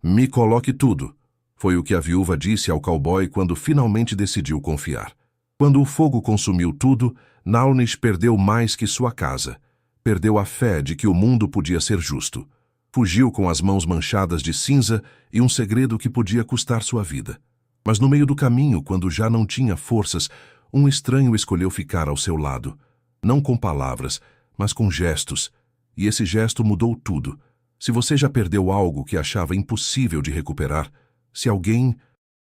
Me coloque tudo, foi o que a viúva disse ao cowboy quando finalmente decidiu confiar. Quando o fogo consumiu tudo, Naunish perdeu mais que sua casa. Perdeu a fé de que o mundo podia ser justo. Fugiu com as mãos manchadas de cinza e um segredo que podia custar sua vida. Mas no meio do caminho, quando já não tinha forças, um estranho escolheu ficar ao seu lado. Não com palavras, mas com gestos. E esse gesto mudou tudo. Se você já perdeu algo que achava impossível de recuperar, se alguém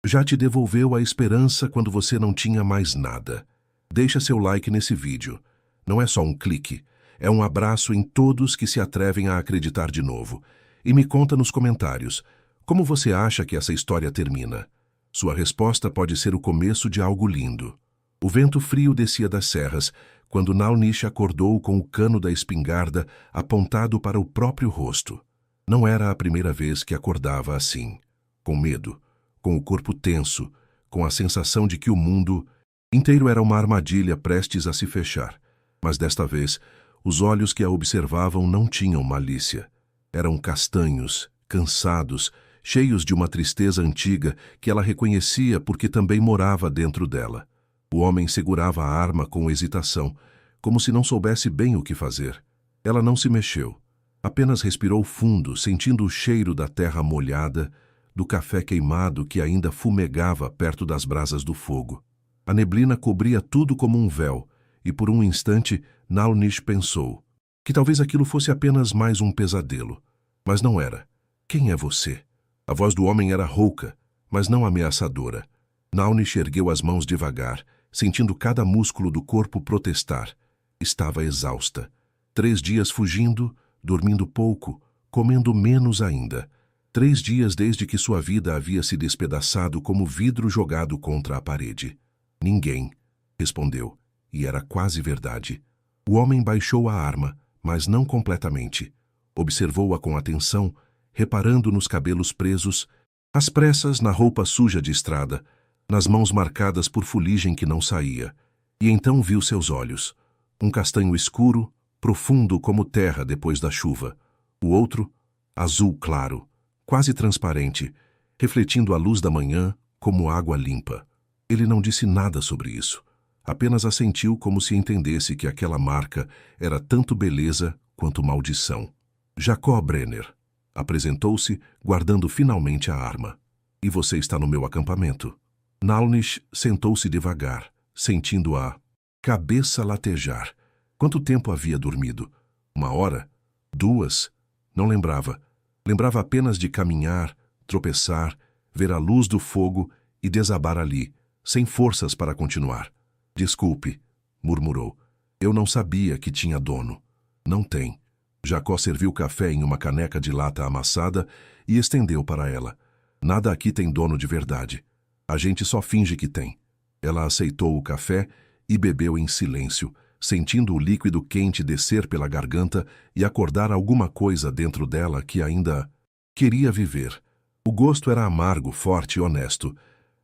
já te devolveu a esperança quando você não tinha mais nada, deixa seu like nesse vídeo. Não é só um clique, é um abraço em todos que se atrevem a acreditar de novo. E me conta nos comentários, como você acha que essa história termina? Sua resposta pode ser o começo de algo lindo. O vento frio descia das serras, quando Naunish acordou com o cano da espingarda apontado para o próprio rosto. Não era a primeira vez que acordava assim, com medo, com o corpo tenso, com a sensação de que o mundo inteiro era uma armadilha prestes a se fechar. Mas desta vez, os olhos que a observavam não tinham malícia. Eram castanhos, cansados, cheios de uma tristeza antiga que ela reconhecia porque também morava dentro dela. O homem segurava a arma com hesitação, como se não soubesse bem o que fazer. Ela não se mexeu. Apenas respirou fundo, sentindo o cheiro da terra molhada, do café queimado que ainda fumegava perto das brasas do fogo. A neblina cobria tudo como um véu, e por um instante Naunish pensou que talvez aquilo fosse apenas mais um pesadelo. Mas não era. Quem é você? A voz do homem era rouca, mas não ameaçadora. Naunish ergueu as mãos devagar, sentindo cada músculo do corpo protestar. Estava exausta. 3 dias fugindo, dormindo pouco, comendo menos ainda. 3 dias desde que sua vida havia se despedaçado como vidro jogado contra a parede. Ninguém, respondeu, e era quase verdade. O homem baixou a arma, mas não completamente. Observou-a com atenção, reparando nos cabelos presos, às pressas na roupa suja de estrada, nas mãos marcadas por fuligem que não saía. E então viu seus olhos. Um castanho escuro, profundo como terra depois da chuva. O outro, azul claro, quase transparente, refletindo a luz da manhã como água limpa. Ele não disse nada sobre isso. Apenas assentiu como se entendesse que aquela marca era tanto beleza quanto maldição. Jacó Brenner. Apresentou-se, guardando finalmente a arma. E você está no meu acampamento. Naunish sentou-se devagar, sentindo a cabeça latejar. Quanto tempo havia dormido? 1 hora? 2? Não lembrava. Lembrava apenas de caminhar, tropeçar, ver a luz do fogo e desabar ali, sem forças para continuar. Desculpe, murmurou. Eu não sabia que tinha dono. Não tem. Jacó serviu café em uma caneca de lata amassada e estendeu para ela. Nada aqui tem dono de verdade. A gente só finge que tem. Ela aceitou o café e bebeu em silêncio, sentindo o líquido quente descer pela garganta e acordar alguma coisa dentro dela que ainda queria viver. O gosto era amargo, forte e honesto.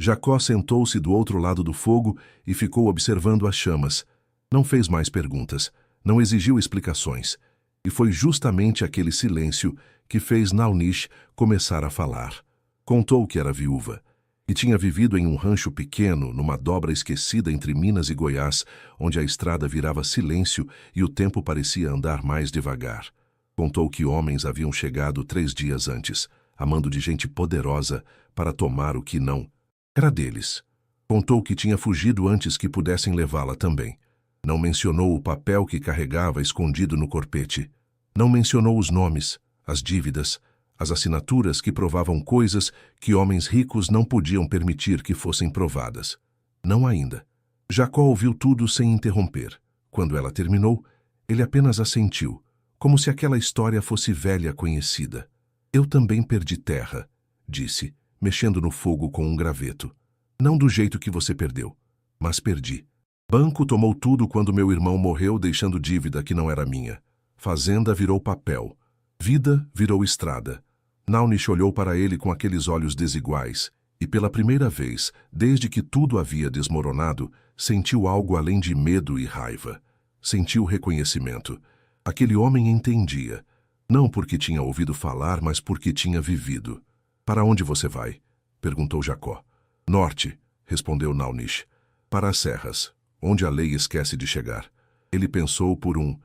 Jacó sentou-se do outro lado do fogo e ficou observando as chamas. Não fez mais perguntas, não exigiu explicações. E foi justamente aquele silêncio que fez Naunish começar a falar. Contou que era viúva, e tinha vivido em um rancho pequeno, numa dobra esquecida entre Minas e Goiás, onde a estrada virava silêncio e o tempo parecia andar mais devagar. Contou que homens haviam chegado 3 dias antes, a mando de gente poderosa, para tomar o que não era deles. Contou que tinha fugido antes que pudessem levá-la também. Não mencionou o papel que carregava escondido no corpete. Não mencionou os nomes, as dívidas, as assinaturas que provavam coisas que homens ricos não podiam permitir que fossem provadas. Não ainda. Jacó ouviu tudo sem interromper. Quando ela terminou, ele apenas assentiu, como se aquela história fosse velha conhecida. Eu também perdi terra, disse, mexendo no fogo com um graveto. Não do jeito que você perdeu, mas perdi. Banco tomou tudo quando meu irmão morreu, deixando dívida que não era minha. Fazenda virou papel. Vida virou estrada. Naunish olhou para ele com aqueles olhos desiguais, e pela primeira vez, desde que tudo havia desmoronado, sentiu algo além de medo e raiva. Sentiu reconhecimento. Aquele homem entendia, não porque tinha ouvido falar, mas porque tinha vivido. Para onde você vai? Perguntou Jacó. Norte, respondeu Naunish. Para as serras, onde a lei esquece de chegar. Ele pensou por um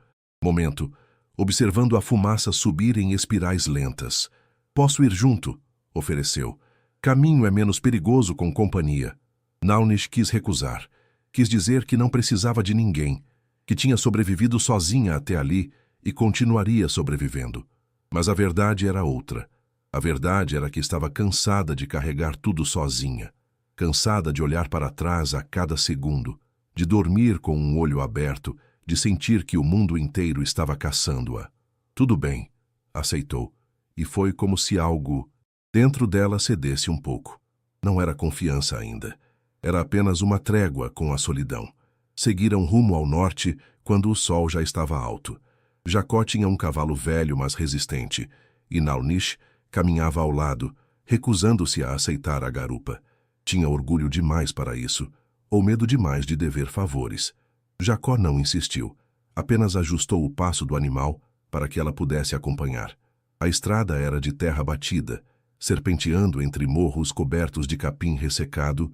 momento, observando a fumaça subir em espirais lentas. Posso ir junto? Ofereceu. Caminho é menos perigoso com companhia. Naunish quis recusar. Quis dizer que não precisava de ninguém, que tinha sobrevivido sozinha até ali e continuaria sobrevivendo. Mas a verdade era outra. A verdade era que estava cansada de carregar tudo sozinha, cansada de olhar para trás a cada segundo, de dormir com um olho aberto, de sentir que o mundo inteiro estava caçando-a. Tudo bem, aceitou, e foi como se algo dentro dela cedesse um pouco. Não era confiança ainda. Era apenas uma trégua com a solidão. Seguiram rumo ao norte quando o sol já estava alto. Jacó tinha um cavalo velho, mas resistente, e Naunish caminhava ao lado, recusando-se a aceitar a garupa. Tinha orgulho demais para isso, ou medo demais de dever favores. Jacó não insistiu, apenas ajustou o passo do animal para que ela pudesse acompanhar. A estrada era de terra batida, serpenteando entre morros cobertos de capim ressecado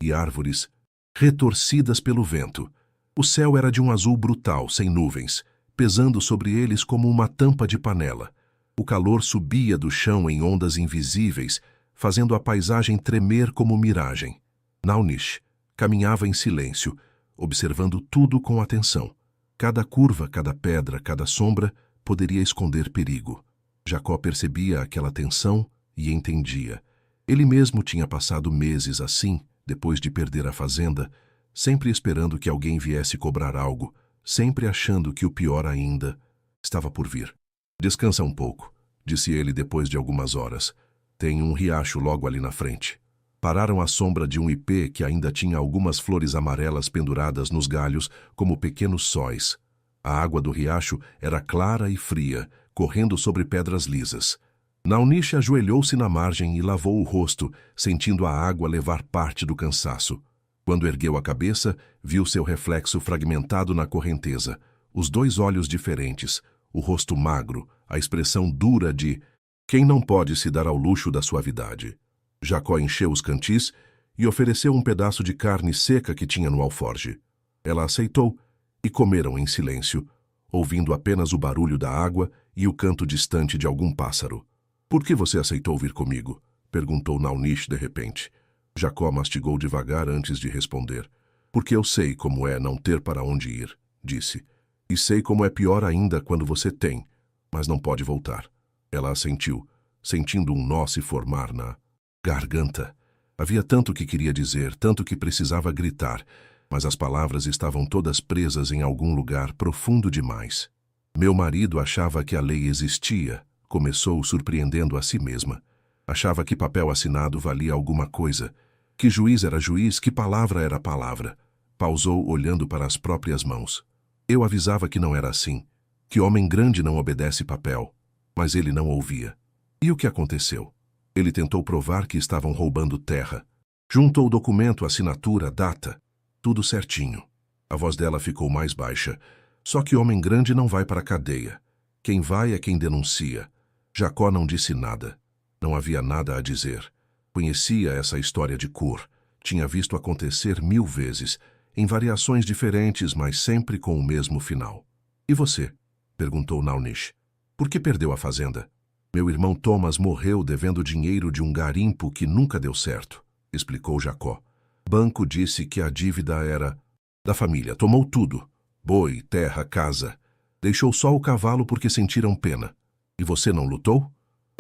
e árvores retorcidas pelo vento. O céu era de um azul brutal, sem nuvens, pesando sobre eles como uma tampa de panela. O calor subia do chão em ondas invisíveis, fazendo a paisagem tremer como miragem. Naunish caminhava em silêncio, observando tudo com atenção. Cada curva, cada pedra, cada sombra poderia esconder perigo. Jacó percebia aquela tensão e entendia. Ele mesmo tinha passado meses assim, depois de perder a fazenda, sempre esperando que alguém viesse cobrar algo, sempre achando que o pior ainda estava por vir. Descansa um pouco, disse ele depois de algumas horas. Tem um riacho logo ali na frente. Pararam à sombra de um ipê que ainda tinha algumas flores amarelas penduradas nos galhos como pequenos sóis. A água do riacho era clara e fria, correndo sobre pedras lisas. Naunish ajoelhou-se na margem e lavou o rosto, sentindo a água levar parte do cansaço. Quando ergueu a cabeça, viu seu reflexo fragmentado na correnteza, os dois olhos diferentes, o rosto magro, a expressão dura de quem não pode se dar ao luxo da suavidade. Jacó encheu os cantis e ofereceu um pedaço de carne seca que tinha no alforge. Ela aceitou e comeram em silêncio, ouvindo apenas o barulho da água e o canto distante de algum pássaro. Por que você aceitou vir comigo? Perguntou Naunish de repente. Jacó mastigou devagar antes de responder. Porque eu sei como é não ter para onde ir, disse. E sei como é pior ainda quando você tem, mas não pode voltar. Ela assentiu, sentindo um nó se formar na garganta. Havia tanto que queria dizer, tanto que precisava gritar, mas as palavras estavam todas presas em algum lugar profundo demais. Meu marido achava que a lei existia, começou surpreendendo a si mesma. Achava que papel assinado valia alguma coisa, que juiz era juiz, que palavra era palavra. Pausou olhando para as próprias mãos. Eu avisava que não era assim, que homem grande não obedece papel, mas ele não ouvia. E o que aconteceu? Ele tentou provar que estavam roubando terra. Juntou o documento, assinatura, data, tudo certinho. A voz dela ficou mais baixa. Só que homem grande não vai para a cadeia. Quem vai é quem denuncia. Jacó não disse nada. Não havia nada a dizer. Conhecia essa história de Cur. Tinha visto acontecer 1000 vezes, em variações diferentes, mas sempre com o mesmo final. E você? Perguntou Naunish. Por que perdeu a fazenda? Meu irmão Thomas morreu devendo dinheiro de um garimpo que nunca deu certo, explicou Jacó. Banco disse que a dívida era da família. Tomou tudo. Boi, terra, casa. Deixou só o cavalo porque sentiram pena. E você não lutou?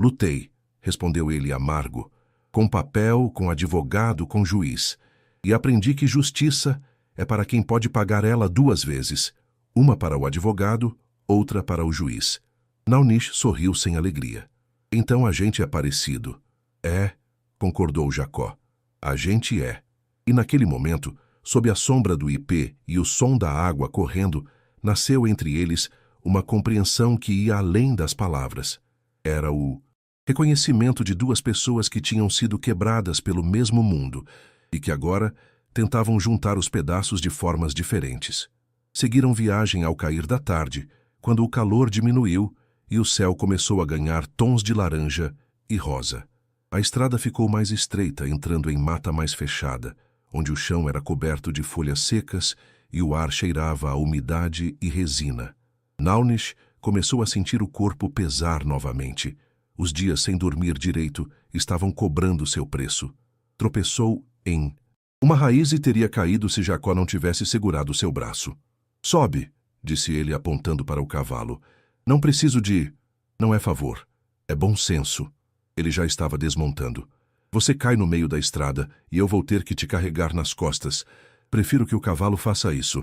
Lutei, respondeu ele amargo. Com papel, com advogado, com juiz. E aprendi que justiça é para quem pode pagar ela 2 vezes. Uma para o advogado, outra para o juiz. Naunish sorriu sem alegria. Então a gente é parecido. É, concordou Jacó. A gente é. E naquele momento, sob a sombra do ipê e o som da água correndo, nasceu entre eles uma compreensão que ia além das palavras. Era o reconhecimento de 2 pessoas que tinham sido quebradas pelo mesmo mundo e que agora tentavam juntar os pedaços de formas diferentes. Seguiram viagem ao cair da tarde, quando o calor diminuiu e o céu começou a ganhar tons de laranja e rosa. A estrada ficou mais estreita, entrando em mata mais fechada, onde o chão era coberto de folhas secas e o ar cheirava a umidade e resina. Naunish começou a sentir o corpo pesar novamente. Os dias sem dormir direito estavam cobrando seu preço. Tropeçou em uma raiz e teria caído se Jacó não tivesse segurado seu braço. Sobe, disse ele apontando para o cavalo. Não preciso de... Não é favor. É bom senso. Ele já estava desmontando. Você cai no meio da estrada e eu vou ter que te carregar nas costas. Prefiro que o cavalo faça isso.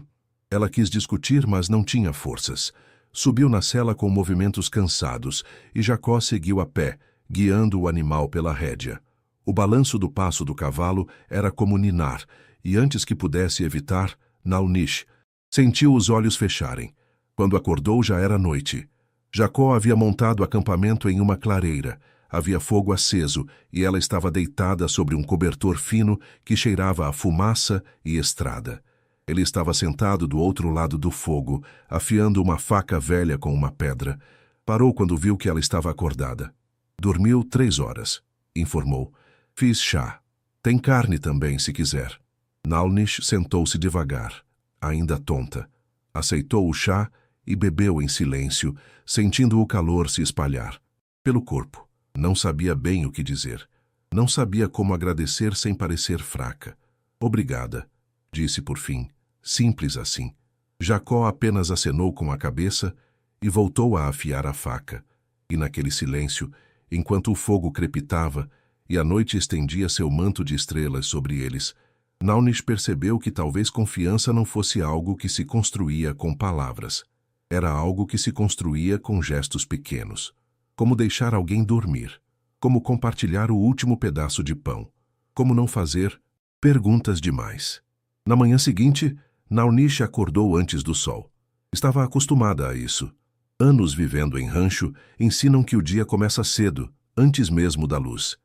Ela quis discutir, mas não tinha forças. Subiu na sela com movimentos cansados e Jacó seguiu a pé, guiando o animal pela rédea. O balanço do passo do cavalo era como ninar, e antes que pudesse evitar, Naunish sentiu os olhos fecharem. Quando acordou já era noite. Jacó havia montado acampamento em uma clareira. Havia fogo aceso e ela estava deitada sobre um cobertor fino que cheirava a fumaça e estrada. Ele estava sentado do outro lado do fogo, afiando uma faca velha com uma pedra. Parou quando viu que ela estava acordada. Dormiu 3 horas, informou. Fiz chá. Tem carne também, se quiser. Naunish sentou-se devagar, ainda tonta. Aceitou o chá e bebeu em silêncio, sentindo o calor se espalhar pelo corpo. Não sabia bem o que dizer. Não sabia como agradecer sem parecer fraca. Obrigada, disse por fim, simples assim. Jacó apenas acenou com a cabeça e voltou a afiar a faca. E naquele silêncio, enquanto o fogo crepitava e a noite estendia seu manto de estrelas sobre eles, Naunish percebeu que talvez confiança não fosse algo que se construía com palavras. Era algo que se construía com gestos pequenos. Como deixar alguém dormir. Como compartilhar o último pedaço de pão. Como não fazer perguntas demais. Na manhã seguinte, Naunish acordou antes do sol. Estava acostumada a isso. Anos vivendo em rancho ensinam que o dia começa cedo, antes mesmo da luz.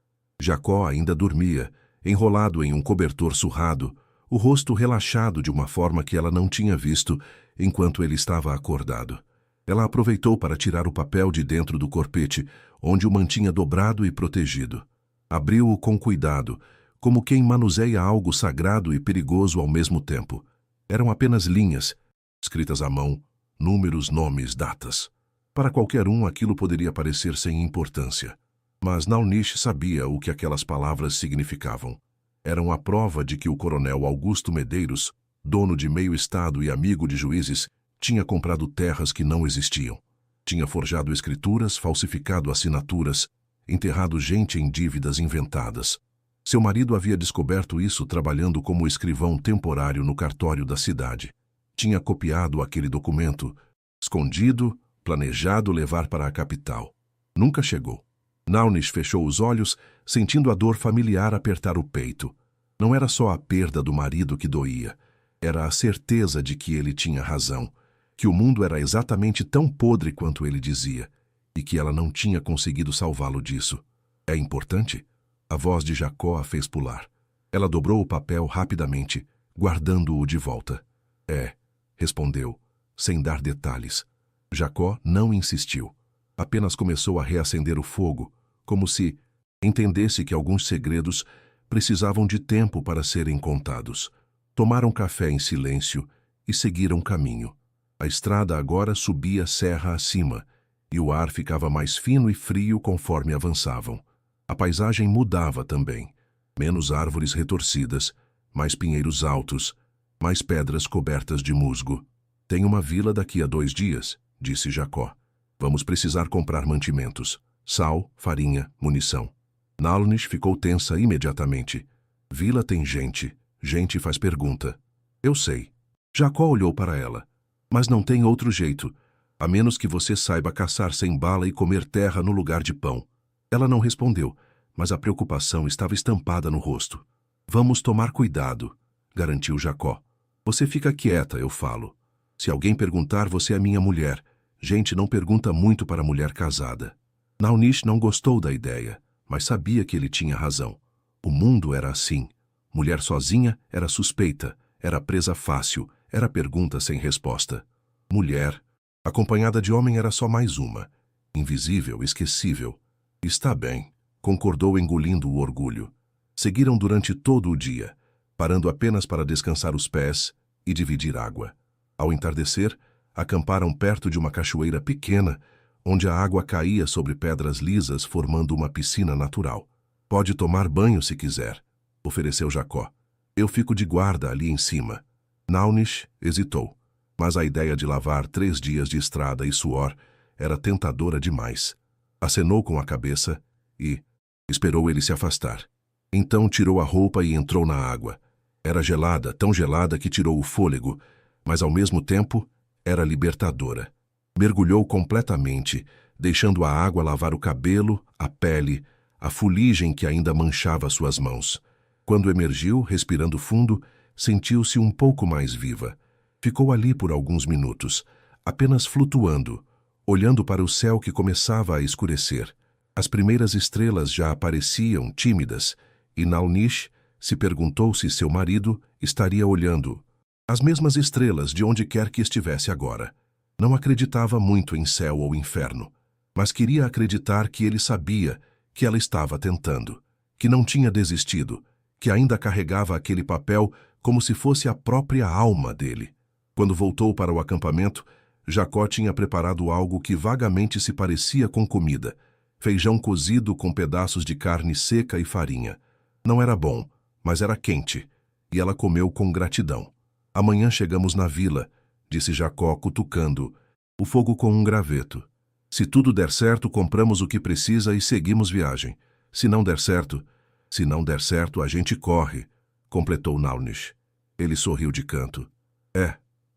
Jacó ainda dormia, enrolado em um cobertor surrado, o rosto relaxado de uma forma que ela não tinha visto enquanto ele estava acordado. Ela aproveitou para tirar o papel de dentro do corpete, onde o mantinha dobrado e protegido. Abriu-o com cuidado, como quem manuseia algo sagrado e perigoso ao mesmo tempo. Eram apenas linhas, escritas à mão, números, nomes, datas. Para qualquer um aquilo poderia parecer sem importância. Mas Naunish sabia o que aquelas palavras significavam. Eram a prova de que o coronel Augusto Medeiros, dono de meio estado e amigo de juízes, tinha comprado terras que não existiam. Tinha forjado escrituras, falsificado assinaturas, enterrado gente em dívidas inventadas. Seu marido havia descoberto isso trabalhando como escrivão temporário no cartório da cidade. Tinha copiado aquele documento, escondido, planejado levar para a capital. Nunca chegou. Naunish fechou os olhos, sentindo a dor familiar apertar o peito. Não era só a perda do marido que doía. Era a certeza de que ele tinha razão, que o mundo era exatamente tão podre quanto ele dizia, e que ela não tinha conseguido salvá-lo disso. É importante? A voz de Jacó a fez pular. Ela dobrou o papel rapidamente, guardando-o de volta. É, respondeu, sem dar detalhes. Jacó não insistiu. Apenas começou a reacender o fogo, como se entendesse que alguns segredos precisavam de tempo para serem contados. Tomaram café em silêncio e seguiram caminho. A estrada agora subia serra acima, e o ar ficava mais fino e frio conforme avançavam. A paisagem mudava também. Menos árvores retorcidas, mais pinheiros altos, mais pedras cobertas de musgo. Tem uma vila daqui a 2 dias, disse Jacó. Vamos precisar comprar mantimentos. Sal, farinha, munição. Naunish ficou tensa imediatamente. Vila tem gente. Gente faz pergunta. Eu sei. Jacó olhou para ela. Mas não tem outro jeito, a menos que você saiba caçar sem bala e comer terra no lugar de pão. Ela não respondeu, mas a preocupação estava estampada no rosto. Vamos tomar cuidado, garantiu Jacó. Você fica quieta, eu falo. Se alguém perguntar, você é minha mulher. Gente não pergunta muito para mulher casada. Naunish não gostou da ideia, mas sabia que ele tinha razão. O mundo era assim. Mulher sozinha era suspeita, era presa fácil, era pergunta sem resposta. Mulher, acompanhada de homem, era só mais uma. Invisível, esquecível. Está bem, concordou engolindo o orgulho. Seguiram durante todo o dia, parando apenas para descansar os pés e dividir água. Ao entardecer, acamparam perto de uma cachoeira pequena, onde a água caía sobre pedras lisas, formando uma piscina natural. Pode tomar banho se quiser, ofereceu Jacó. Eu fico de guarda ali em cima. Naunish hesitou, mas a ideia de lavar 3 dias de estrada e suor era tentadora demais. Acenou com a cabeça e esperou ele se afastar. Então tirou a roupa e entrou na água. Era gelada, tão gelada que tirou o fôlego, mas ao mesmo tempo era libertadora. Mergulhou completamente, deixando a água lavar o cabelo, a pele, a fuligem que ainda manchava suas mãos. Quando emergiu, respirando fundo, sentiu-se um pouco mais viva. Ficou ali por alguns minutos, apenas flutuando, olhando para o céu que começava a escurecer. As primeiras estrelas já apareciam, tímidas, e Naunish se perguntou se seu marido estaria olhando as mesmas estrelas de onde quer que estivesse agora. Não acreditava muito em céu ou inferno, mas queria acreditar que ele sabia que ela estava tentando, que não tinha desistido, que ainda carregava aquele papel como se fosse a própria alma dele. Quando voltou para o acampamento, Jacó tinha preparado algo que vagamente se parecia com comida: feijão cozido com pedaços de carne seca e farinha. Não era bom, mas era quente, e ela comeu com gratidão. Amanhã chegamos na vila, disse Jacó, cutucando o fogo com um graveto. Se tudo der certo, compramos o que precisa e seguimos viagem. Se não der certo, a gente corre, completou Naunish. Ele sorriu de canto.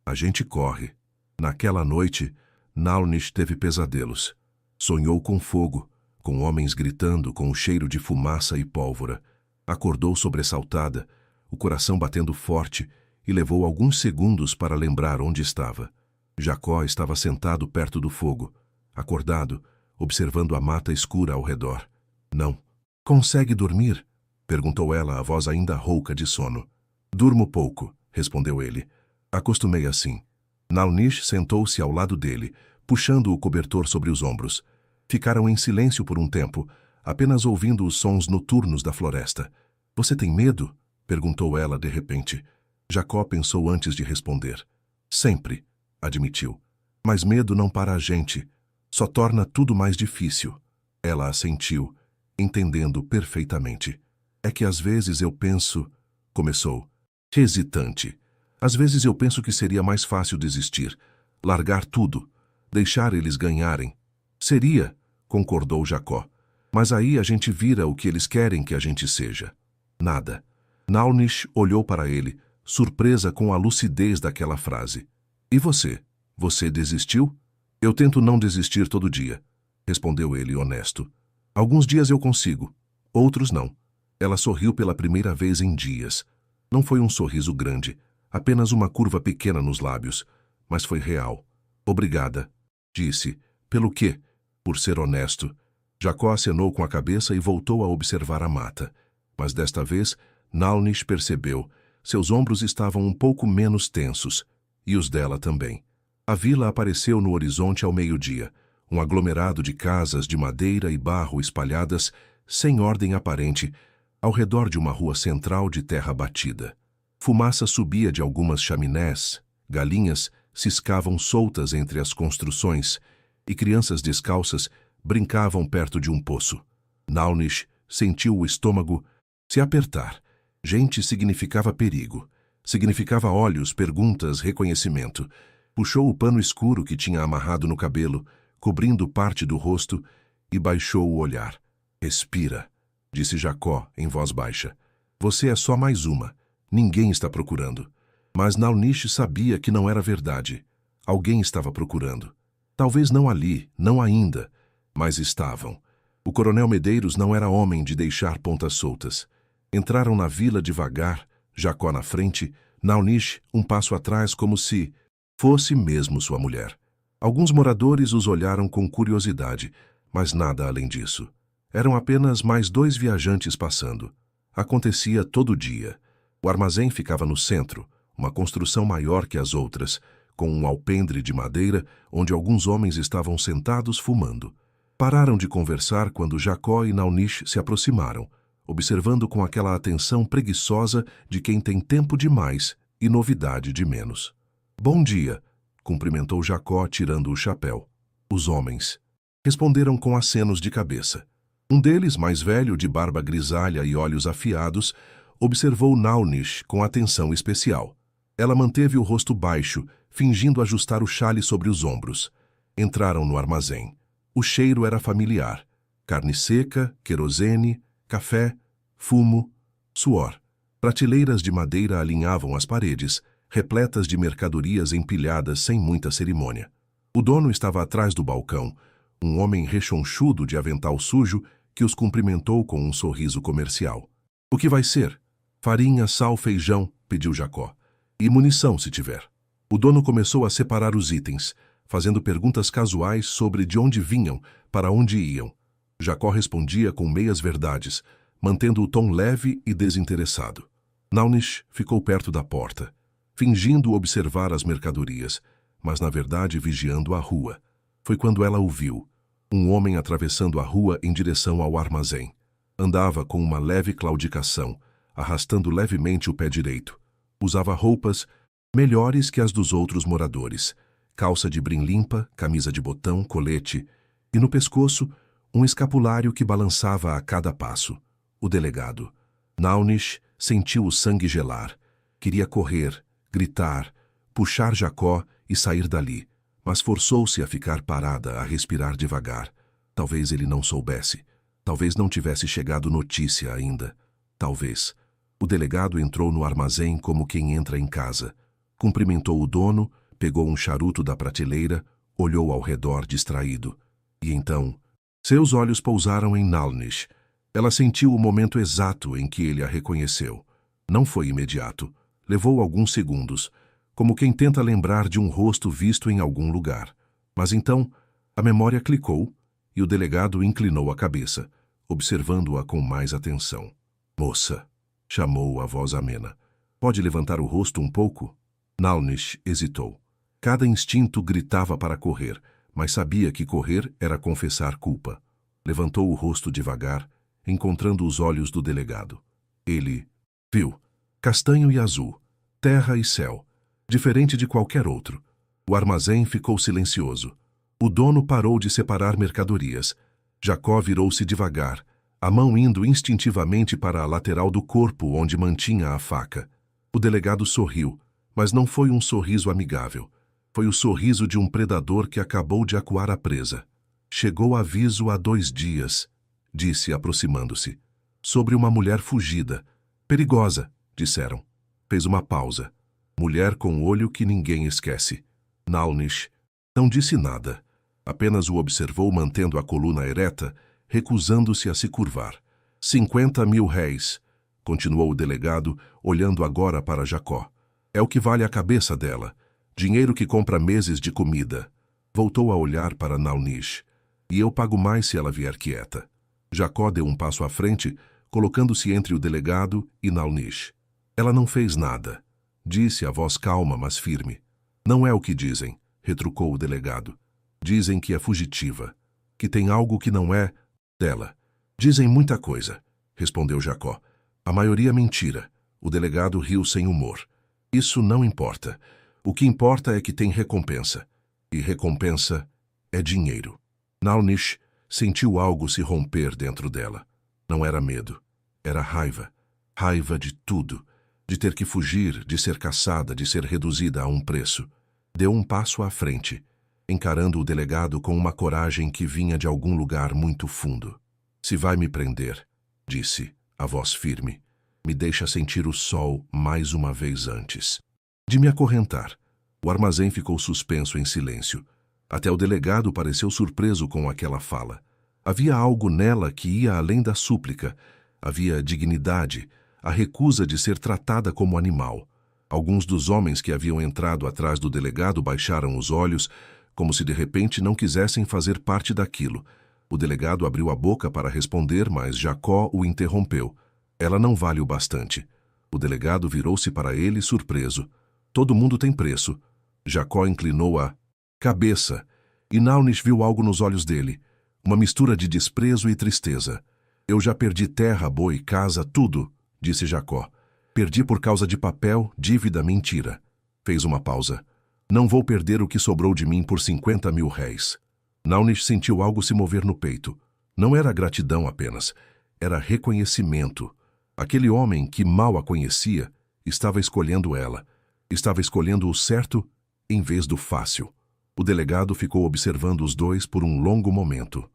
A gente corre. Naquela noite, Naunish teve pesadelos. Sonhou com fogo, com homens gritando, com o cheiro de fumaça e pólvora. Acordou sobressaltada, o coração batendo forte, e levou alguns segundos para lembrar onde estava. Jacó estava sentado perto do fogo, acordado, observando a mata escura ao redor. Não. Consegue dormir? Perguntou ela, a voz ainda rouca de sono. Durmo pouco, respondeu ele. Acostumei assim. Naunish sentou-se ao lado dele, puxando o cobertor sobre os ombros. Ficaram em silêncio por um tempo, apenas ouvindo os sons noturnos da floresta. Você tem medo? Perguntou ela de repente. Jacó pensou antes de responder. Sempre, admitiu. Mas medo não para a gente. Só torna tudo mais difícil. Ela assentiu, entendendo perfeitamente. É que às vezes eu penso... Começou, hesitante. Às vezes eu penso que seria mais fácil desistir, largar tudo, deixar eles ganharem. Seria, concordou Jacó. Mas aí a gente vira o que eles querem que a gente seja. Nada. Naunish olhou para ele, surpresa com a lucidez daquela frase. E você? Você desistiu? Eu tento não desistir todo dia, respondeu ele honesto. Alguns dias eu consigo, outros não. Ela sorriu pela primeira vez em dias. Não foi um sorriso grande, apenas uma curva pequena nos lábios, mas foi real. Obrigada, disse. Pelo quê? Por ser honesto. Jacó acenou com a cabeça e voltou a observar a mata. Mas desta vez, Naunish percebeu. Seus ombros estavam um pouco menos tensos, e os dela também. A vila apareceu no horizonte ao meio-dia, um aglomerado de casas de madeira e barro espalhadas, sem ordem aparente, ao redor de uma rua central de terra batida. Fumaça subia de algumas chaminés, galinhas ciscavam soltas entre as construções, e crianças descalças brincavam perto de um poço. Naunish sentiu o estômago se apertar. Gente significava perigo. Significava olhos, perguntas, reconhecimento. Puxou o pano escuro que tinha amarrado no cabelo, cobrindo parte do rosto, e baixou o olhar. Respira, disse Jacó em voz baixa. Você é só mais uma. Ninguém está procurando. Mas Naunish sabia que não era verdade. Alguém estava procurando. Talvez não ali, não ainda, mas estavam. O coronel Medeiros não era homem de deixar pontas soltas. Entraram na vila devagar, Jacó na frente, Naunish um passo atrás como se fosse mesmo sua mulher. Alguns moradores os olharam com curiosidade, mas nada além disso. Eram apenas mais 2 viajantes passando. Acontecia todo dia. O armazém ficava no centro, uma construção maior que as outras, com um alpendre de madeira onde alguns homens estavam sentados fumando. Pararam de conversar quando Jacó e Naunish se aproximaram, observando com aquela atenção preguiçosa de quem tem tempo demais e novidade de menos. Bom dia, cumprimentou Jacó tirando o chapéu. Os homens responderam com acenos de cabeça. Um deles, mais velho, de barba grisalha e olhos afiados, observou Naunish com atenção especial. Ela manteve o rosto baixo, fingindo ajustar o xale sobre os ombros. Entraram no armazém. O cheiro era familiar. Carne seca, querosene, café, fumo, suor. Prateleiras de madeira alinhavam as paredes, repletas de mercadorias empilhadas sem muita cerimônia. O dono estava atrás do balcão, um homem rechonchudo de avental sujo que os cumprimentou com um sorriso comercial. O que vai ser? Farinha, sal, feijão, pediu Jacó. E munição, se tiver. O dono começou a separar os itens, fazendo perguntas casuais sobre de onde vinham, para onde iam. Jacó respondia com meias verdades, mantendo o tom leve e desinteressado. Naunish ficou perto da porta, fingindo observar as mercadorias, mas na verdade vigiando a rua. Foi quando ela o viu, um homem atravessando a rua em direção ao armazém. Andava com uma leve claudicação, arrastando levemente o pé direito. Usava roupas melhores que as dos outros moradores. Calça de brim limpa, camisa de botão, colete, e no pescoço, um escapulário que balançava a cada passo. O delegado. Naunish sentiu o sangue gelar. Queria correr, gritar, puxar Jacó e sair dali, mas forçou-se a ficar parada, a respirar devagar. Talvez ele não soubesse. Talvez não tivesse chegado notícia ainda. Talvez. O delegado entrou no armazém como quem entra em casa. Cumprimentou o dono, pegou um charuto da prateleira, olhou ao redor distraído. E então, seus olhos pousaram em Naunish. Ela sentiu o momento exato em que ele a reconheceu. Não foi imediato. Levou alguns segundos, como quem tenta lembrar de um rosto visto em algum lugar. Mas então, a memória clicou e o delegado inclinou a cabeça, observando-a com mais atenção. Moça, chamou a voz amena. Pode levantar o rosto um pouco? Naunish hesitou. Cada instinto gritava para correr, mas sabia que correr era confessar culpa. Levantou o rosto devagar, encontrando os olhos do delegado. Ele viu. Castanho e azul. Terra e céu. Diferente de qualquer outro. O armazém ficou silencioso. O dono parou de separar mercadorias. Jacó virou-se devagar, a mão indo instintivamente para a lateral do corpo onde mantinha a faca. O delegado sorriu, mas não foi um sorriso amigável. Foi o sorriso de um predador que acabou de acuar a presa. Chegou aviso há 2 dias, disse aproximando-se. Sobre uma mulher fugida. Perigosa, disseram. Fez uma pausa. Mulher com olho que ninguém esquece. Naunish não disse nada. Apenas o observou mantendo a coluna ereta, recusando-se a se curvar. 50.000 réis, continuou o delegado, olhando agora para Jacó. É o que vale a cabeça dela. Dinheiro que compra meses de comida. Voltou a olhar para Naunish. E eu pago mais se ela vier quieta. Jacó deu um passo à frente, colocando-se entre o delegado e Naunish. Ela não fez nada, disse a voz calma, mas firme. Não é o que dizem, retrucou o delegado. Dizem que é fugitiva, que tem algo que não é dela. Dizem muita coisa, respondeu Jacó. A maioria mentira. O delegado riu sem humor. Isso não importa. O que importa é que tem recompensa. E recompensa é dinheiro. Naunish sentiu algo se romper dentro dela. Não era medo. Era raiva. Raiva de tudo. De ter que fugir, de ser caçada, de ser reduzida a um preço. Deu um passo à frente, encarando o delegado com uma coragem que vinha de algum lugar muito fundo. Se vai me prender, disse, a voz firme, me deixa sentir o sol mais uma vez antes de me acorrentar. O armazém ficou suspenso em silêncio. Até o delegado pareceu surpreso com aquela fala. Havia algo nela que ia além da súplica. Havia dignidade, a recusa de ser tratada como animal. Alguns dos homens que haviam entrado atrás do delegado baixaram os olhos, como se de repente não quisessem fazer parte daquilo. O delegado abriu a boca para responder, mas Jacó o interrompeu. Ela não vale o bastante. O delegado virou-se para ele, surpreso. Todo mundo tem preço. Jacó inclinou a cabeça, e Naunish viu algo nos olhos dele. Uma mistura de desprezo e tristeza. Eu já perdi terra, boi, casa, tudo, disse Jacó. Perdi por causa de papel, dívida, mentira. Fez uma pausa. Não vou perder o que sobrou de mim por 50.000 réis. Naunish sentiu algo se mover no peito. Não era gratidão apenas. Era reconhecimento. Aquele homem que mal a conhecia estava escolhendo ela. Estava escolhendo o certo em vez do fácil. O delegado ficou observando os dois por um longo momento.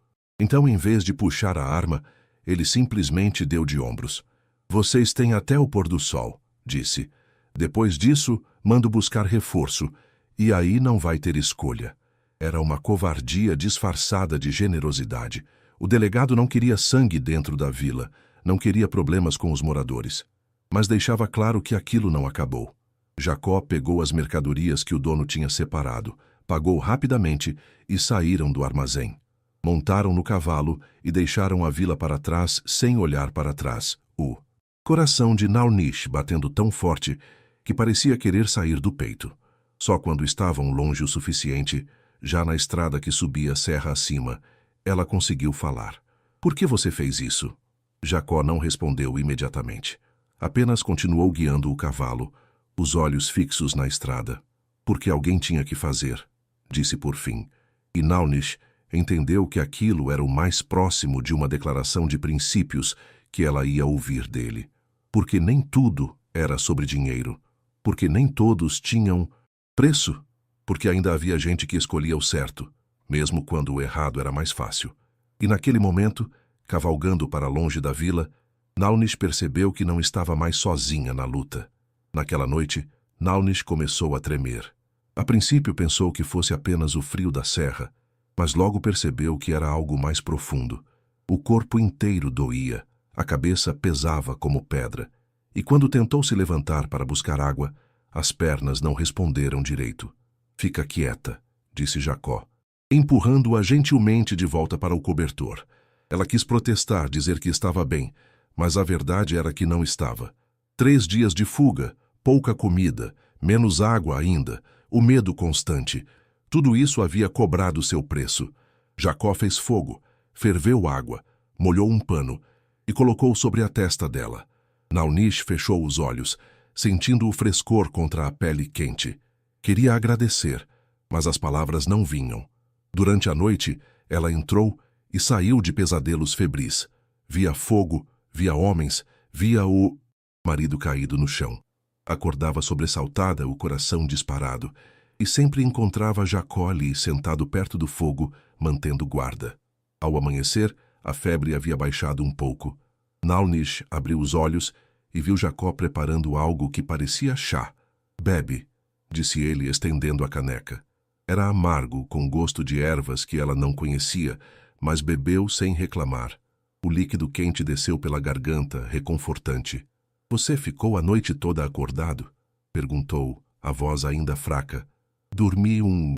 Então, em vez de puxar a arma, ele simplesmente deu de ombros. Vocês têm até o pôr do sol, disse. Depois disso, mando buscar reforço, e aí não vai ter escolha. Era uma covardia disfarçada de generosidade. O delegado não queria sangue dentro da vila, não queria problemas com os moradores. Mas deixava claro que aquilo não acabou. Jacó pegou as mercadorias que o dono tinha separado, pagou rapidamente e saíram do armazém. Montaram no cavalo e deixaram a vila para trás sem olhar para trás. O coração de Naunish batendo tão forte que parecia querer sair do peito. Só quando estavam longe o suficiente, já na estrada que subia serra acima, ela conseguiu falar. Por que você fez isso? Jacó não respondeu imediatamente. Apenas continuou guiando o cavalo, os olhos fixos na estrada. Porque alguém tinha que fazer, disse por fim. E Naunish entendeu que aquilo era o mais próximo de uma declaração de princípios que ela ia ouvir dele. Porque nem tudo era sobre dinheiro. Porque nem todos tinham preço. Porque ainda havia gente que escolhia o certo, mesmo quando o errado era mais fácil. E naquele momento, cavalgando para longe da vila, Naunish percebeu que não estava mais sozinha na luta. Naquela noite, Naunish começou a tremer. A princípio pensou que fosse apenas o frio da serra, mas logo percebeu que era algo mais profundo. O corpo inteiro doía, a cabeça pesava como pedra, e quando tentou se levantar para buscar água, as pernas não responderam direito. Fica quieta, disse Jacó, empurrando-a gentilmente de volta para o cobertor. Ela quis protestar, dizer que estava bem, mas a verdade era que não estava. 3 dias de fuga, pouca comida, menos água ainda, o medo constante. Tudo isso havia cobrado seu preço. Jacó fez fogo, ferveu água, molhou um pano e colocou sobre a testa dela. Naunish fechou os olhos, sentindo o frescor contra a pele quente. Queria agradecer, mas as palavras não vinham. Durante a noite, ela entrou e saiu de pesadelos febris. Via fogo, via homens, via o marido caído no chão. Acordava sobressaltada, o coração disparado, e sempre encontrava Jacó ali, sentado perto do fogo, mantendo guarda. Ao amanhecer, a febre havia baixado um pouco. Naunish abriu os olhos e viu Jacó preparando algo que parecia chá. Bebe, disse ele, estendendo a caneca. Era amargo, com gosto de ervas que ela não conhecia, mas bebeu sem reclamar. O líquido quente desceu pela garganta, reconfortante. Você ficou a noite toda acordado? Perguntou, a voz ainda fraca. Dormi um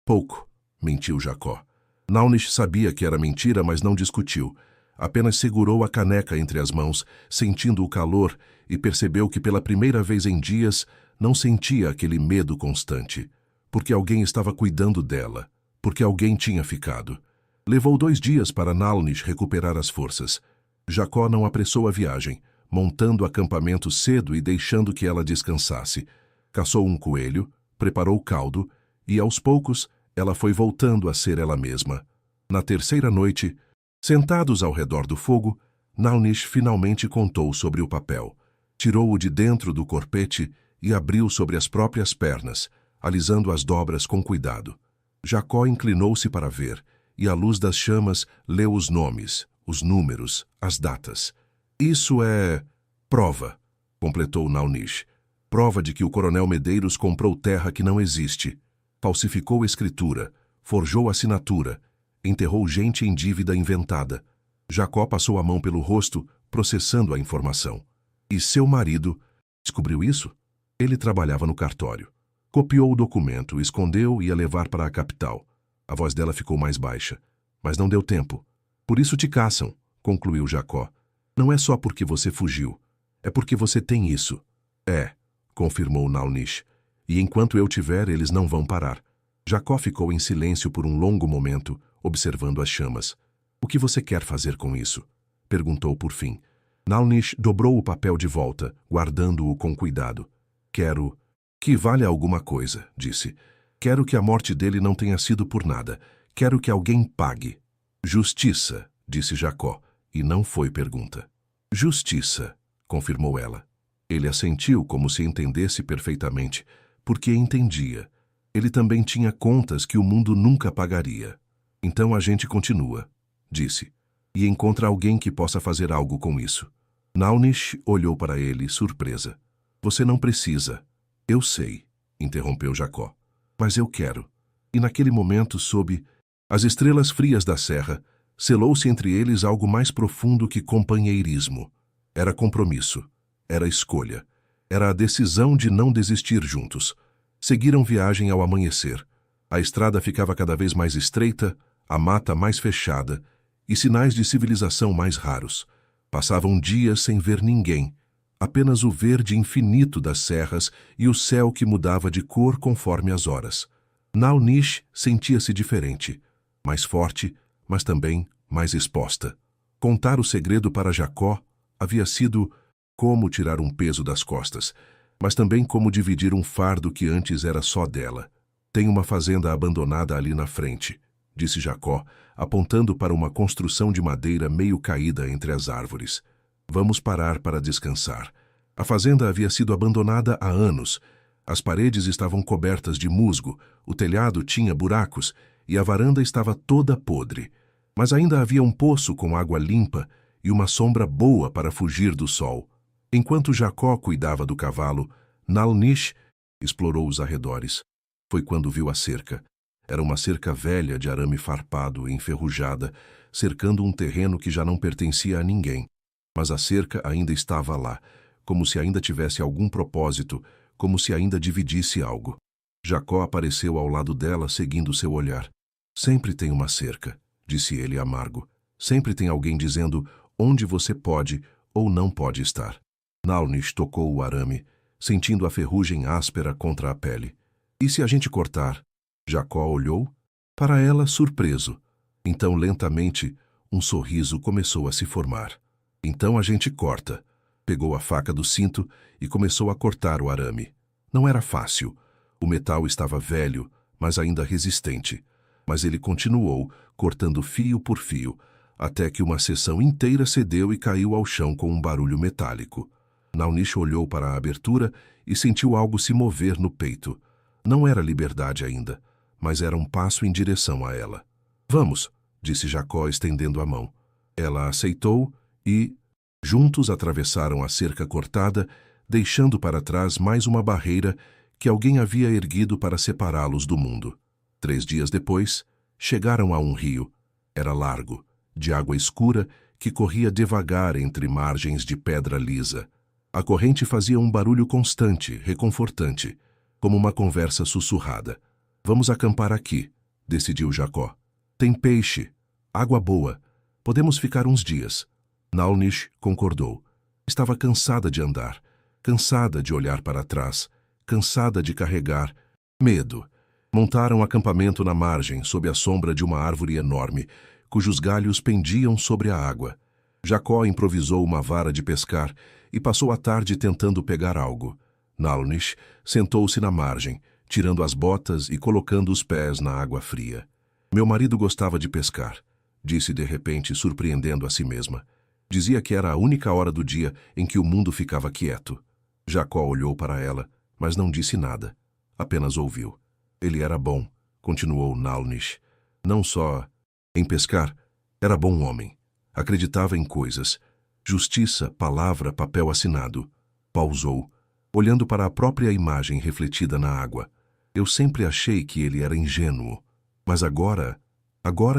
pouco, mentiu Jacó. Naunish sabia que era mentira, mas não discutiu. Apenas segurou a caneca entre as mãos, sentindo o calor, e percebeu que pela primeira vez em dias não sentia aquele medo constante. Porque alguém estava cuidando dela, porque alguém tinha ficado. Levou 2 dias para Naunish recuperar as forças. Jacó não apressou a viagem, montando acampamento cedo e deixando que ela descansasse. Caçou um coelho, preparou caldo, e aos poucos ela foi voltando a ser ela mesma. Na 3ª noite, sentados ao redor do fogo, Naunish finalmente contou sobre o papel. Tirou-o de dentro do corpete e abriu sobre as próprias pernas, alisando as dobras com cuidado. Jacó inclinou-se para ver, e à luz das chamas leu os nomes, os números, as datas. Isso é prova, completou Naunish. Prova de que o coronel Medeiros comprou terra que não existe, falsificou escritura, forjou assinatura, enterrou gente em dívida inventada. Jacó passou a mão pelo rosto, processando a informação. E seu marido descobriu isso? Ele trabalhava no cartório. Copiou o documento, escondeu e ia levar para a capital. A voz dela ficou mais baixa. Mas não deu tempo. Por isso te caçam, concluiu Jacó. Não é só porque você fugiu. É porque você tem isso. É, confirmou Naunish. E enquanto eu tiver, eles não vão parar. Jacó ficou em silêncio por um longo momento, observando as chamas. O que você quer fazer com isso? Perguntou por fim. Nalnish dobrou o papel de volta, guardando-o com cuidado. Quero que valha alguma coisa, disse. Quero que a morte dele não tenha sido por nada. Quero que alguém pague. Justiça, disse Jacó, e não foi pergunta. Justiça, confirmou ela. Ele assentiu como se entendesse perfeitamente, porque entendia. Ele também tinha contas que o mundo nunca pagaria. Então a gente continua, disse, e encontra alguém que possa fazer algo com isso. Nalnish olhou para ele, surpresa. Você não precisa. Eu sei, interrompeu Jacó. Mas eu quero. E naquele momento, sob as estrelas frias da serra, selou-se entre eles algo mais profundo que companheirismo. Era compromisso. Era escolha. Era a decisão de não desistir juntos. Seguiram viagem ao amanhecer. A estrada ficava cada vez mais estreita, a mata mais fechada e sinais de civilização mais raros. Passavam dias sem ver ninguém, apenas o verde infinito das serras e o céu que mudava de cor conforme as horas. Nalnish sentia-se diferente, mais forte, mas também mais exposta. Contar o segredo para Jacó havia sido como tirar um peso das costas, mas também como dividir um fardo que antes era só dela. Tem uma fazenda abandonada ali na frente, disse Jacó, apontando para uma construção de madeira meio caída entre as árvores. Vamos parar para descansar. A fazenda havia sido abandonada há anos. As paredes estavam cobertas de musgo, o telhado tinha buracos e a varanda estava toda podre. Mas ainda havia um poço com água limpa e uma sombra boa para fugir do sol. Enquanto Jacó cuidava do cavalo, Nalnish explorou os arredores. Foi quando viu a cerca. Era uma cerca velha de arame farpado e enferrujada, cercando um terreno que já não pertencia a ninguém. Mas a cerca ainda estava lá, como se ainda tivesse algum propósito, como se ainda dividisse algo. Jacó apareceu ao lado dela, seguindo seu olhar. Sempre tem uma cerca, disse ele amargo. Sempre tem alguém dizendo onde você pode ou não pode estar. Nalnish tocou o arame, sentindo a ferrugem áspera contra a pele. E se a gente cortar? Jacó olhou para ela surpreso. Então, lentamente, um sorriso começou a se formar. Então a gente corta. Pegou a faca do cinto e começou a cortar o arame. Não era fácil. O metal estava velho, mas ainda resistente. Mas ele continuou, cortando fio por fio, até que uma seção inteira cedeu e caiu ao chão com um barulho metálico. Nalnish olhou para a abertura e sentiu algo se mover no peito. Não era liberdade ainda, mas era um passo em direção a ela. Vamos, disse Jacó estendendo a mão. Ela aceitou e, juntos atravessaram a cerca cortada, deixando para trás mais uma barreira que alguém havia erguido para separá-los do mundo. 3 dias depois, chegaram a um rio. Era largo, de água escura, que corria devagar entre margens de pedra lisa. A corrente fazia um barulho constante, reconfortante, como uma conversa sussurrada. Vamos acampar aqui, decidiu Jacó. Tem peixe, água boa. Podemos ficar uns dias. Nalnish concordou. Estava cansada de andar, cansada de olhar para trás, cansada de carregar medo. Montaram acampamento na margem, sob a sombra de uma árvore enorme, cujos galhos pendiam sobre a água. Jacó improvisou uma vara de pescar e passou a tarde tentando pegar algo. Nalnish sentou-se na margem, tirando as botas e colocando os pés na água fria. Meu marido gostava de pescar, disse de repente, surpreendendo a si mesma. Dizia que era a única hora do dia em que o mundo ficava quieto. Jacó olhou para ela, mas não disse nada. Apenas ouviu. Ele era bom, continuou Nalnish. Não só em pescar, era bom homem. Acreditava em coisas. Justiça, palavra, papel assinado. Pausou, olhando para a própria imagem refletida na água. Eu sempre achei que ele era ingênuo. Mas agora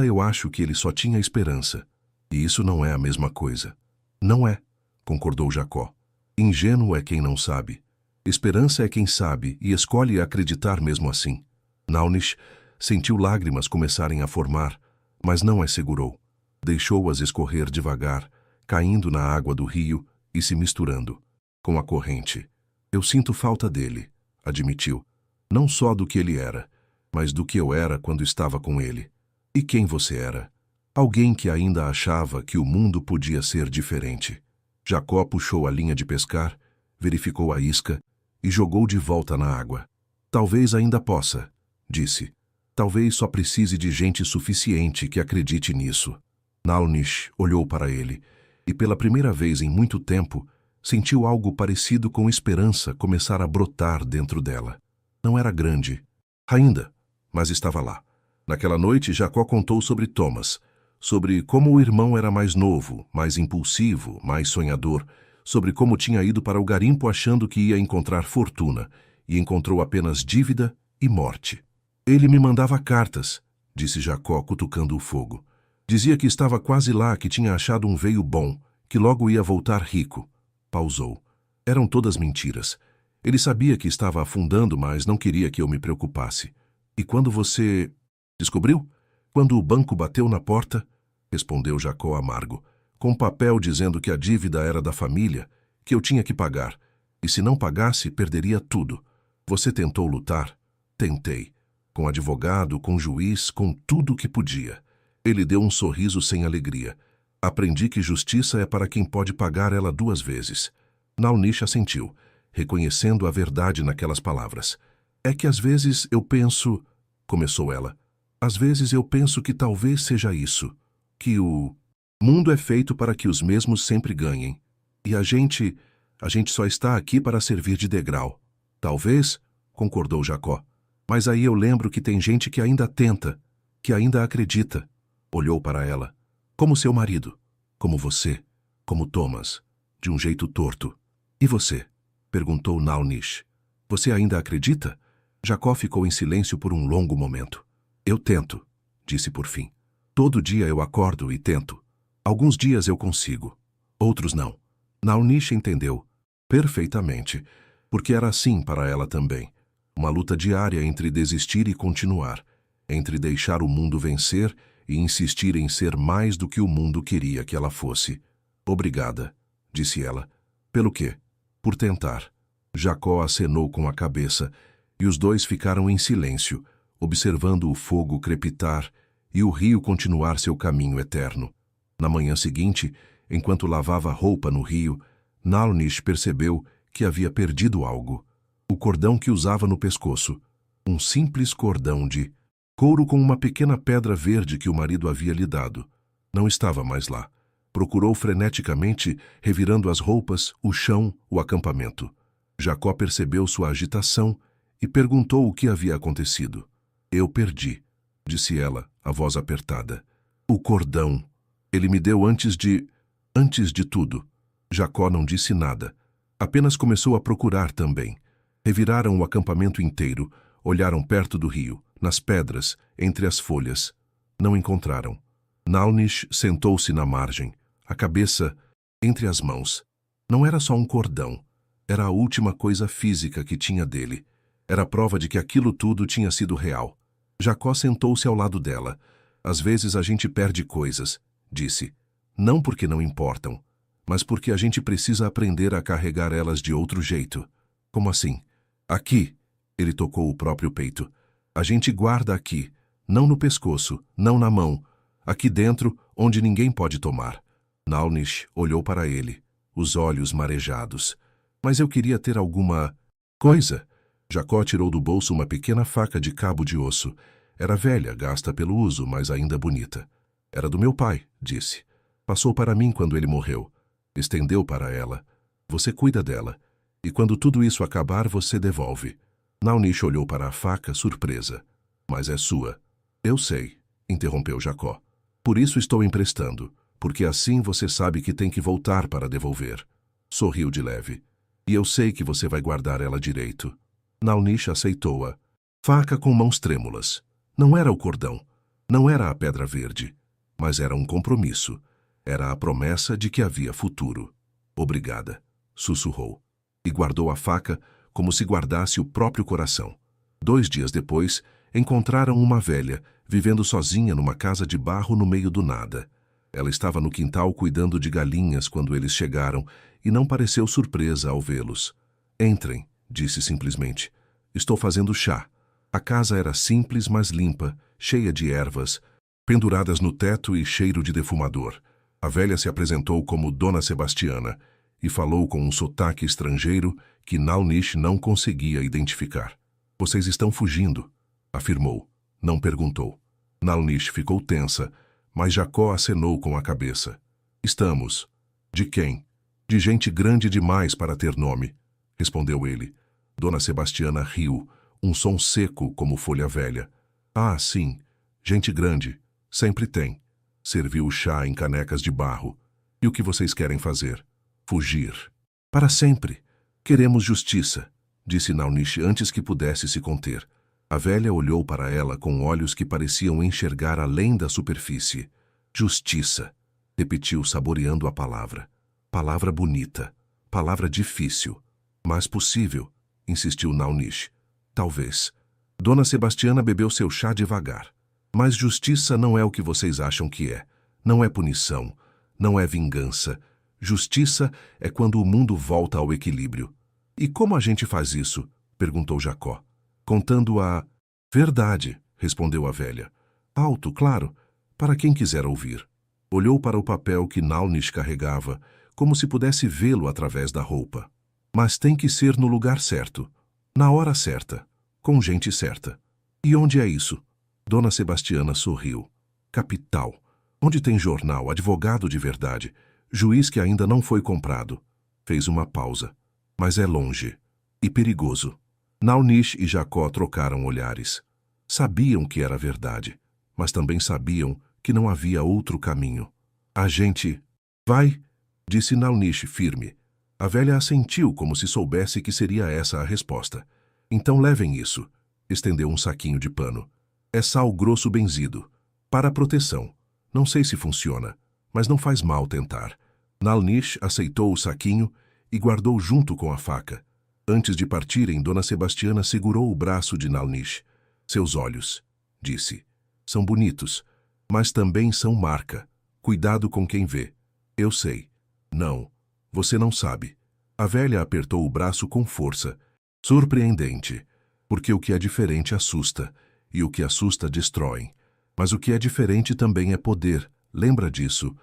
eu acho que ele só tinha esperança. E isso não é a mesma coisa. Não é, concordou Jacó. Ingênuo é quem não sabe. Esperança é quem sabe e escolhe acreditar mesmo assim. Nalnish sentiu lágrimas começarem a formar, mas não as segurou. Deixou-as escorrer devagar, caindo na água do rio e se misturando com a corrente. Eu sinto falta dele, admitiu. Não só do que ele era, mas do que eu era quando estava com ele. E quem você era? Alguém que ainda achava que o mundo podia ser diferente. Jacó puxou a linha de pescar, verificou a isca e jogou de volta na água. Talvez ainda possa, disse. Talvez só precise de gente suficiente que acredite nisso. Nalnish olhou para ele e, pela primeira vez em muito tempo, sentiu algo parecido com esperança começar a brotar dentro dela. Não era grande, ainda, mas estava lá. Naquela noite, Jacó contou sobre Thomas, sobre como o irmão era mais novo, mais impulsivo, mais sonhador, sobre como tinha ido para o garimpo achando que ia encontrar fortuna e encontrou apenas dívida e morte. Ele me mandava cartas, disse Jacó, cutucando o fogo. Dizia que estava quase lá, que tinha achado um veio bom, que logo ia voltar rico. Pausou. Eram todas mentiras. Ele sabia que estava afundando, mas não queria que eu me preocupasse. E quando você... descobriu? Quando o banco bateu na porta, respondeu Jacó amargo, com um papel dizendo que a dívida era da família, que eu tinha que pagar, e se não pagasse, perderia tudo. Você tentou lutar? Tentei. Com advogado, com juiz, com tudo o que podia. Ele deu um sorriso sem alegria. Aprendi que justiça é para quem pode pagar ela 2 vezes. Nalnish assentiu, reconhecendo a verdade naquelas palavras. É que às vezes eu penso... começou ela. Às vezes eu penso que talvez seja isso. Que o mundo é feito para que os mesmos sempre ganhem. E a gente só está aqui para servir de degrau. Talvez, concordou Jacó. Mas aí eu lembro que tem gente que ainda tenta, que ainda acredita. Olhou para ela. Como seu marido, como você, como Thomas, de um jeito torto. E você? Perguntou Nalnish. Você ainda acredita? Jacó ficou em silêncio por um longo momento. Eu tento, disse por fim. Todo dia eu acordo e tento. Alguns dias eu consigo, outros não. Nalnish entendeu perfeitamente, porque era assim para ela também. Uma luta diária entre desistir e continuar, entre deixar o mundo vencer e insistir em ser mais do que o mundo queria que ela fosse. Obrigada, disse ela. Pelo quê? Por tentar. Jacó acenou com a cabeça e os dois ficaram em silêncio, observando o fogo crepitar e o rio continuar seu caminho eterno. Na manhã seguinte, enquanto lavava roupa no rio, Nalnish percebeu que havia perdido algo. O cordão que usava no pescoço. Um simples cordão de couro com uma pequena pedra verde que o marido havia lhe dado. Não estava mais lá. Procurou freneticamente, revirando as roupas, o chão, o acampamento. Jacó percebeu sua agitação e perguntou o que havia acontecido. Eu perdi, disse ela, a voz apertada. O cordão. Ele me deu antes de tudo. Jacó não disse nada. Apenas começou a procurar também. Reviraram o acampamento inteiro, olharam perto do rio, nas pedras, entre as folhas. Não encontraram. Nalnish sentou-se na margem, a cabeça entre as mãos. Não era só um cordão. Era a última coisa física que tinha dele. Era a prova de que aquilo tudo tinha sido real. Jacó sentou-se ao lado dela. Às vezes a gente perde coisas, disse. Não porque não importam, mas porque a gente precisa aprender a carregar elas de outro jeito. Como assim? Aqui, ele tocou o próprio peito. A gente guarda aqui, não no pescoço, não na mão. Aqui dentro, onde ninguém pode tomar. Nalnish olhou para ele, os olhos marejados. Mas eu queria ter alguma coisa. Jacó tirou do bolso uma pequena faca de cabo de osso. Era velha, gasta pelo uso, mas ainda bonita. Era do meu pai, disse. Passou para mim quando ele morreu. Estendeu para ela. Você cuida dela. E quando tudo isso acabar, você devolve. Nalnish olhou para a faca, surpresa. Mas é sua. Eu sei, interrompeu Jacó. Por isso estou emprestando, porque assim você sabe que tem que voltar para devolver. Sorriu de leve. E eu sei que você vai guardar ela direito. Nalnish aceitou-a. Faca com mãos trêmulas. Não era o cordão. Não era a pedra verde. Mas era um compromisso. Era a promessa de que havia futuro. Obrigada, sussurrou. E guardou a faca como se guardasse o próprio coração. 2 dias depois, encontraram uma velha, vivendo sozinha numa casa de barro no meio do nada. Ela estava no quintal cuidando de galinhas quando eles chegaram e não pareceu surpresa ao vê-los. Entrem, disse simplesmente. Estou fazendo chá. A casa era simples, mas limpa, cheia de ervas. penduradas no teto e cheiro de defumador. A velha se apresentou como Dona Sebastiana e falou com um sotaque estrangeiro que Nalnish não conseguia identificar. Vocês estão fugindo, afirmou. Não perguntou. Nalnish ficou tensa, mas Jacó acenou com a cabeça. Estamos. De quem? De gente grande demais para ter nome, respondeu ele. Dona Sebastiana riu, um som seco como folha velha. Ah, sim, gente grande. Sempre tem. Serviu o chá em canecas de barro. E o que vocês querem fazer? Fugir. Para sempre. Queremos justiça, disse Nalnish antes que pudesse se conter. A velha olhou para ela com olhos que pareciam enxergar além da superfície. Justiça, repetiu saboreando a palavra. Palavra bonita, palavra difícil, mas possível, insistiu Nalnish. Talvez. Dona Sebastiana bebeu seu chá devagar. Mas justiça não é o que vocês acham que é. Não é punição, não é vingança. Justiça é quando o mundo volta ao equilíbrio. E como a gente faz isso? Perguntou Jacó. Contando a verdade, respondeu a velha. Alto, claro, para quem quiser ouvir. Olhou para o papel que Nalnish carregava, como se pudesse vê-lo através da roupa. Mas tem que ser no lugar certo, na hora certa, com gente certa. E onde é isso? Dona Sebastiana sorriu. Capital, onde tem jornal, advogado de verdade, juiz que ainda não foi comprado. Fez uma pausa. Mas é longe. E perigoso. Nalnish e Jacó trocaram olhares. Sabiam que era verdade, mas também sabiam que não havia outro caminho. A gente... Vai, disse Nalnish firme. A velha assentiu como se soubesse que seria essa a resposta. Então levem isso. Estendeu um saquinho de pano. É sal grosso benzido. Para proteção. Não sei se funciona, mas não faz mal tentar. Nalnish aceitou o saquinho e guardou junto com a faca. Antes de partirem, Dona Sebastiana segurou o braço de Nalnish. Seus olhos, disse, são bonitos, mas também são marca. Cuidado com quem vê. Eu sei. Não, você não sabe. A velha apertou o braço com força. Surpreendente, porque o que é diferente assusta, e o que assusta destrói. Mas o que é diferente também é poder. Lembra disso?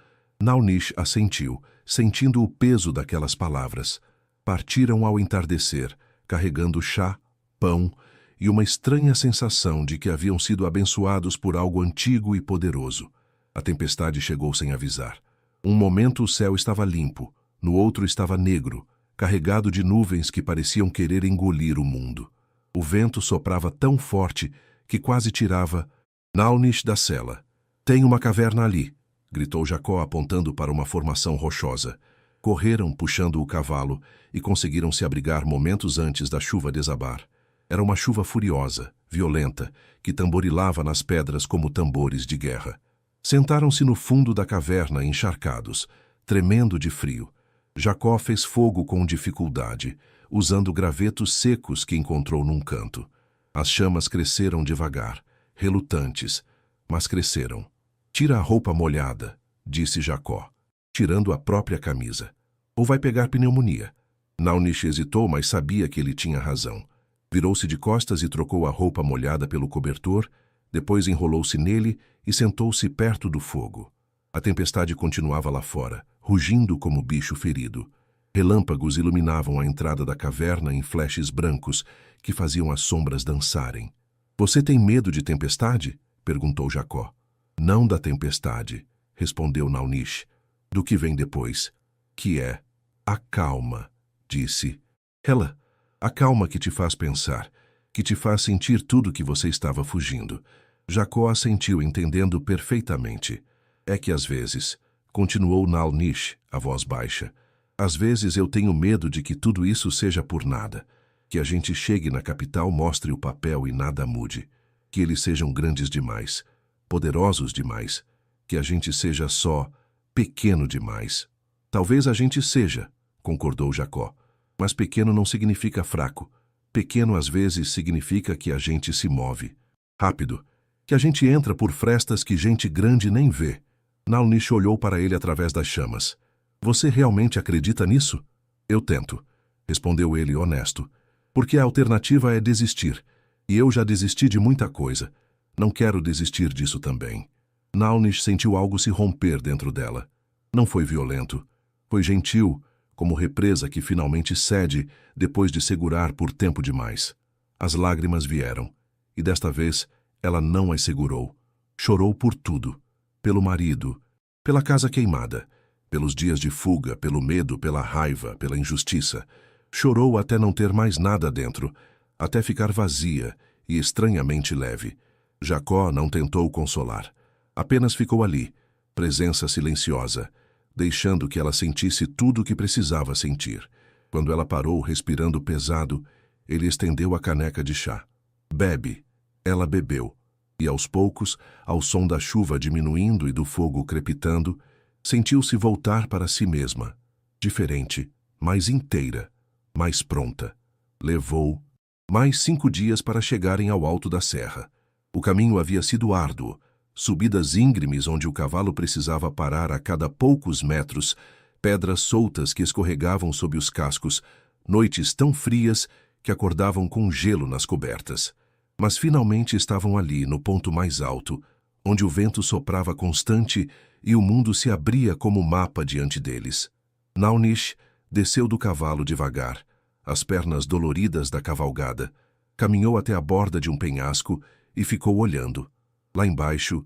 Nalnish assentiu, sentindo o peso daquelas palavras. Partiram ao entardecer, carregando chá, pão e uma estranha sensação de que haviam sido abençoados por algo antigo e poderoso. A tempestade chegou sem avisar. Um momento o céu estava limpo, no outro estava negro, carregado de nuvens que pareciam querer engolir o mundo. O vento soprava tão forte que quase tirava Nalnish da cela. Tem uma caverna ali, gritou Jacó apontando para uma formação rochosa. Correram puxando o cavalo e conseguiram se abrigar momentos antes da chuva desabar. Era uma chuva furiosa, violenta, que tamborilava nas pedras como tambores de guerra. Sentaram-se no fundo da caverna encharcados, tremendo de frio. Jacó fez fogo com dificuldade, usando gravetos secos que encontrou num canto. As chamas cresceram devagar, relutantes, mas cresceram. Tira a roupa molhada, disse Jacó, tirando a própria camisa. Ou vai pegar pneumonia. Nalnish hesitou, mas sabia que ele tinha razão. Virou-se de costas e trocou a roupa molhada pelo cobertor, depois enrolou-se nele e sentou-se perto do fogo. A tempestade continuava lá fora, rugindo como bicho ferido. Relâmpagos iluminavam a entrada da caverna em flashes brancos que faziam as sombras dançarem. Você tem medo de tempestade? Perguntou Jacó. Não da tempestade, respondeu Nalnish. Do que vem depois, que é a calma, disse. Ela, a calma que te faz pensar, que te faz sentir tudo que você estava fugindo. Jacó assentiu, entendendo perfeitamente. É que às vezes, continuou Nalnish, a voz baixa, às vezes eu tenho medo de que tudo isso seja por nada, que a gente chegue na capital, mostre o papel e nada mude, que eles sejam grandes demais, poderosos demais, que a gente seja só pequeno demais. Talvez a gente seja, concordou Jacó, mas pequeno não significa fraco. Pequeno às vezes significa que a gente se move. Rápido, que a gente entra por frestas que gente grande nem vê. Nalnish olhou para ele através das chamas. Você realmente acredita nisso? Eu tento, respondeu ele honesto, porque a alternativa é desistir, e eu já desisti de muita coisa. Não quero desistir disso também. Nalnish sentiu algo se romper dentro dela. Não foi violento. Foi gentil, como represa que finalmente cede depois de segurar por tempo demais. As lágrimas vieram, e desta vez ela não as segurou. Chorou por tudo. Pelo marido, pela casa queimada, pelos dias de fuga, pelo medo, pela raiva, pela injustiça. Chorou até não ter mais nada dentro, até ficar vazia e estranhamente leve. Jacó não tentou consolar. Apenas ficou ali, presença silenciosa, deixando que ela sentisse tudo o que precisava sentir. Quando ela parou, respirando pesado, ele estendeu a caneca de chá. Bebe. Ela bebeu. E aos poucos, ao som da chuva diminuindo e do fogo crepitando, sentiu-se voltar para si mesma. Diferente, mais inteira, mais pronta. Levou mais 5 dias para chegarem ao alto da serra. O caminho havia sido árduo. Subidas íngremes onde o cavalo precisava parar a cada poucos metros, pedras soltas que escorregavam sob os cascos, noites tão frias que acordavam com gelo nas cobertas. Mas finalmente estavam ali, no ponto mais alto, onde o vento soprava constante e o mundo se abria como mapa diante deles. Nalnish desceu do cavalo devagar, as pernas doloridas da cavalgada, caminhou até a borda de um penhasco e ficou olhando. Lá embaixo,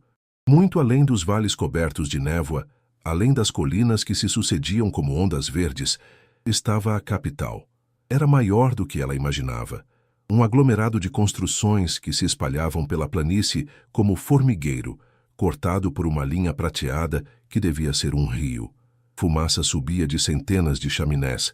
muito além dos vales cobertos de névoa, além das colinas que se sucediam como ondas verdes, estava a capital. Era maior do que ela imaginava. Um aglomerado de construções que se espalhavam pela planície como formigueiro, cortado por uma linha prateada que devia ser um rio. Fumaça subia de centenas de chaminés,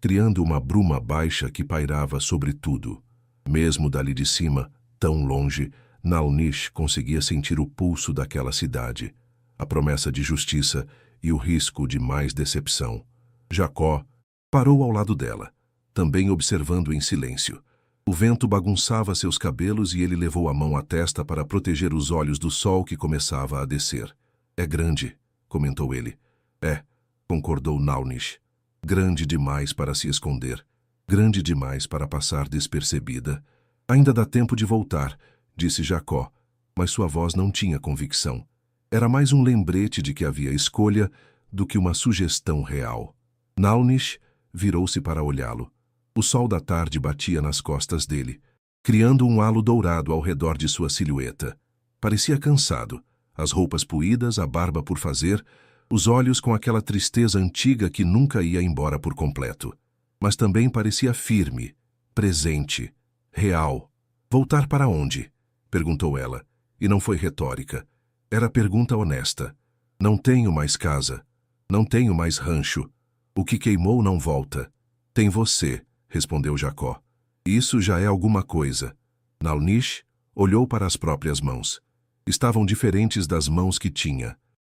criando uma bruma baixa que pairava sobre tudo. Mesmo dali de cima, tão longe, Nalnish conseguia sentir o pulso daquela cidade, a promessa de justiça e o risco de mais decepção. Jacó parou ao lado dela, também observando em silêncio. O vento bagunçava seus cabelos e ele levou a mão à testa para proteger os olhos do sol que começava a descer. É grande, comentou ele. É, concordou Nalnish. Grande demais para se esconder, grande demais para passar despercebida. Ainda dá tempo de voltar, disse Jacó, mas sua voz não tinha convicção. Era mais um lembrete de que havia escolha do que uma sugestão real. Nalnish virou-se para olhá-lo. O sol da tarde batia nas costas dele, criando um halo dourado ao redor de sua silhueta. Parecia cansado, as roupas poídas, a barba por fazer, os olhos com aquela tristeza antiga que nunca ia embora por completo. Mas também parecia firme, presente, real. Voltar para onde? Perguntou ela, e não foi retórica. Era pergunta honesta. Não tenho mais casa. Não tenho mais rancho. O que queimou não volta. Tem você, respondeu Jacó. Isso já é alguma coisa. Nalnish olhou para as próprias mãos. Estavam diferentes das mãos que tinha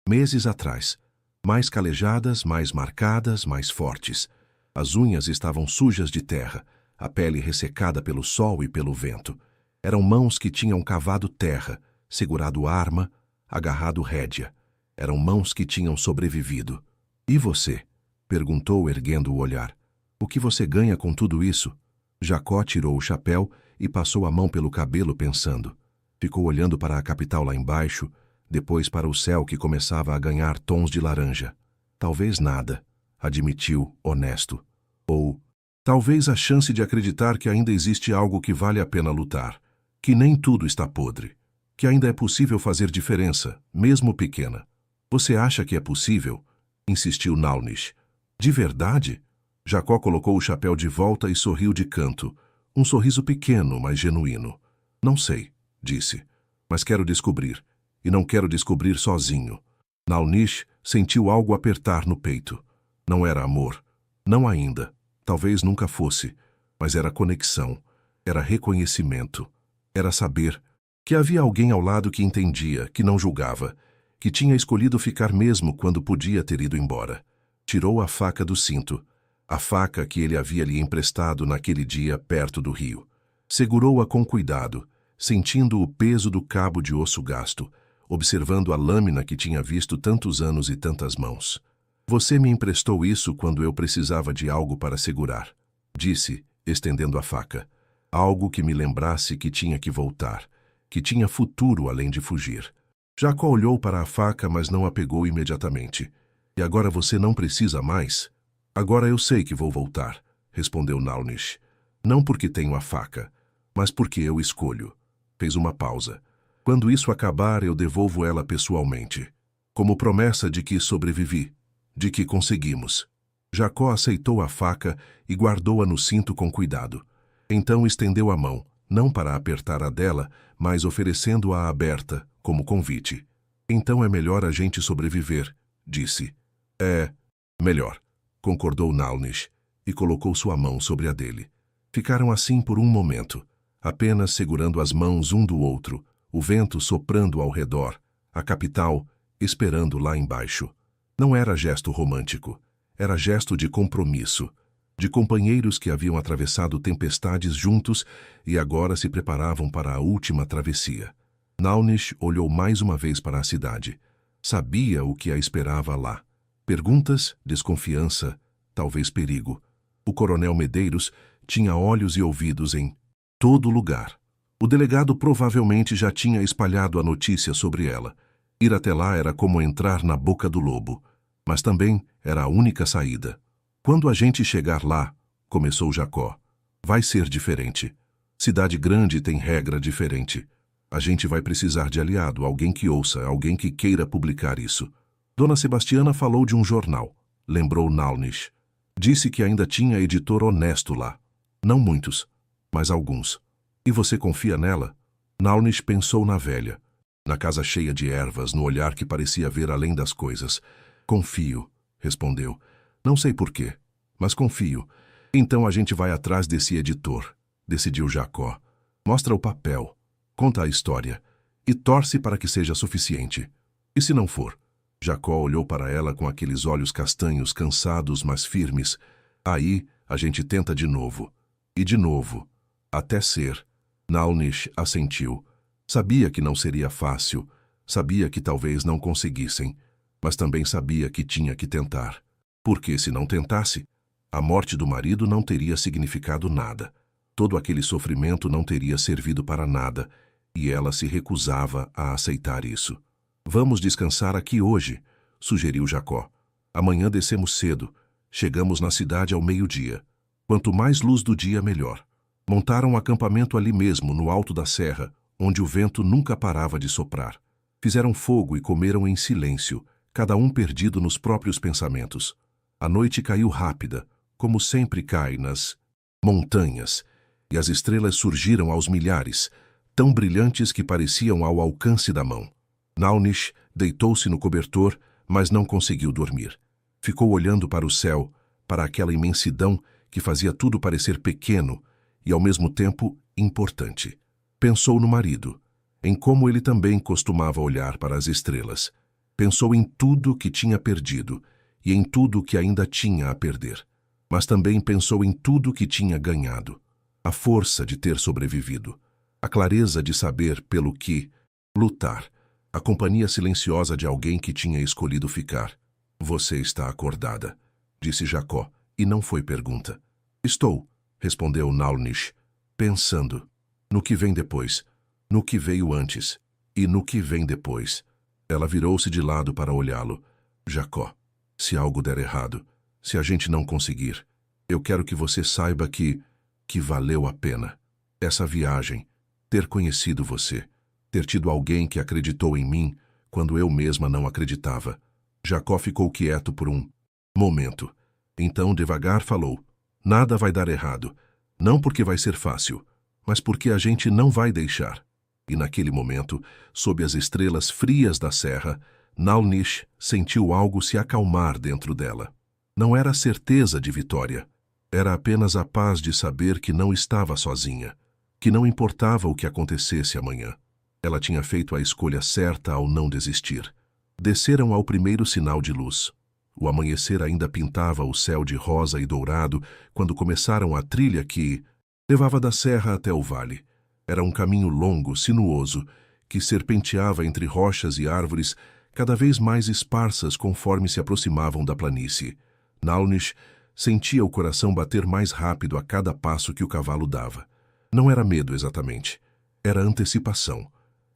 meses atrás, mais calejadas, mais marcadas, mais fortes. As unhas estavam sujas de terra, a pele ressecada pelo sol e pelo vento. Eram mãos que tinham cavado terra, segurado arma, agarrado rédea. Eram mãos que tinham sobrevivido. E você? Perguntou, erguendo o olhar. O que você ganha com tudo isso? Jacó tirou o chapéu e passou a mão pelo cabelo pensando. Ficou olhando para a capital lá embaixo, depois para o céu que começava a ganhar tons de laranja. Talvez nada, admitiu, honesto. Ou, talvez a chance de acreditar que ainda existe algo que vale a pena lutar, que nem tudo está podre, que ainda é possível fazer diferença, mesmo pequena. Você acha que é possível? Insistiu Nalnish. De verdade? Jacó colocou o chapéu de volta e sorriu de canto, um sorriso pequeno, mas genuíno. Não sei, disse, mas quero descobrir. E não quero descobrir sozinho. Nalnish sentiu algo apertar no peito. Não era amor. Não ainda. Talvez nunca fosse. Mas era conexão. Era reconhecimento. Era saber que havia alguém ao lado que entendia, que não julgava, que tinha escolhido ficar mesmo quando podia ter ido embora. Tirou a faca do cinto. A faca que ele havia lhe emprestado naquele dia perto do rio. Segurou-a com cuidado, sentindo o peso do cabo de osso gasto, observando a lâmina que tinha visto tantos anos e tantas mãos. Você me emprestou isso quando eu precisava de algo para segurar, disse, estendendo a faca. Algo que me lembrasse que tinha que voltar, que tinha futuro além de fugir. Jacó olhou para a faca, mas não a pegou imediatamente. E agora você não precisa mais? Agora eu sei que vou voltar, respondeu Naunish. Não porque tenho a faca, mas porque eu escolho. Fez uma pausa. Quando isso acabar, eu devolvo ela pessoalmente, como promessa de que sobrevivi, de que conseguimos. Jacó aceitou a faca e guardou-a no cinto com cuidado. Então estendeu a mão, não para apertar a dela, mas oferecendo-a aberta, como convite. Então é melhor a gente sobreviver, disse. É melhor, concordou Naunish, e colocou sua mão sobre a dele. Ficaram assim por um momento, apenas segurando as mãos um do outro, o vento soprando ao redor, a capital esperando lá embaixo. Não era gesto romântico, era gesto de compromisso, de companheiros que haviam atravessado tempestades juntos e agora se preparavam para a última travessia. Naunish olhou mais uma vez para a cidade. Sabia o que a esperava lá. Perguntas, desconfiança, talvez perigo. O coronel Medeiros tinha olhos e ouvidos em todo lugar. O delegado provavelmente já tinha espalhado a notícia sobre ela. Ir até lá era como entrar na boca do lobo, mas também era a única saída. Quando a gente chegar lá, começou Jacó, vai ser diferente. Cidade grande tem regra diferente. A gente vai precisar de aliado, alguém que ouça, alguém que queira publicar isso. Dona Sebastiana falou de um jornal, lembrou Naunish. Disse que ainda tinha editor honesto lá. Não muitos, mas alguns. E você confia nela? Naunish pensou na velha, na casa cheia de ervas, no olhar que parecia ver além das coisas. Confio, respondeu. Não sei porquê, mas confio. Então a gente vai atrás desse editor, decidiu Jacó. Mostra o papel, conta a história e torce para que seja suficiente. E se não for? Jacó olhou para ela com aqueles olhos castanhos, cansados, mas firmes. Aí a gente tenta de novo. E de novo. Até ser. Naunish assentiu. Sabia que não seria fácil. Sabia que talvez não conseguissem. Mas também sabia que tinha que tentar. Porque se não tentasse, a morte do marido não teria significado nada. Todo aquele sofrimento não teria servido para nada. E ela se recusava a aceitar isso. Vamos descansar aqui hoje, sugeriu Jacó. Amanhã descemos cedo. Chegamos na cidade ao meio-dia. Quanto mais luz do dia, melhor. Montaram um acampamento ali mesmo, no alto da serra, onde o vento nunca parava de soprar. Fizeram fogo e comeram em silêncio, cada um perdido nos próprios pensamentos. A noite caiu rápida, como sempre cai nas montanhas, e as estrelas surgiram aos milhares, tão brilhantes que pareciam ao alcance da mão. Naunish deitou-se no cobertor, mas não conseguiu dormir. Ficou olhando para o céu, para aquela imensidão que fazia tudo parecer pequeno e, ao mesmo tempo, importante. Pensou no marido, em como ele também costumava olhar para as estrelas. Pensou em tudo que tinha perdido e em tudo que ainda tinha a perder. Mas também pensou em tudo que tinha ganhado. A força de ter sobrevivido. A clareza de saber pelo que lutar. A companhia silenciosa de alguém que tinha escolhido ficar. Você está acordada, disse Jacó, e não foi pergunta. Estou, respondeu Naunish, pensando. No que vem depois, no que veio antes, e no que vem depois. Ela virou-se de lado para olhá-lo. Jacó, se algo der errado, se a gente não conseguir, eu quero que você saiba que valeu a pena. Essa viagem, ter conhecido você, ter tido alguém que acreditou em mim quando eu mesma não acreditava. Jacó ficou quieto por um momento. Então, devagar, falou. Nada vai dar errado. Não porque vai ser fácil, mas porque a gente não vai deixar. E naquele momento, sob as estrelas frias da serra, Naunish sentiu algo se acalmar dentro dela. Não era a certeza de vitória. Era apenas a paz de saber que não estava sozinha, que não importava o que acontecesse amanhã. Ela tinha feito a escolha certa ao não desistir. Desceram ao primeiro sinal de luz. O amanhecer ainda pintava o céu de rosa e dourado quando começaram a trilha que levava da serra até o vale. Era um caminho longo, sinuoso, que serpenteava entre rochas e árvores cada vez mais esparsas conforme se aproximavam da planície. Naunish sentia o coração bater mais rápido a cada passo que o cavalo dava. Não era medo exatamente. Era antecipação.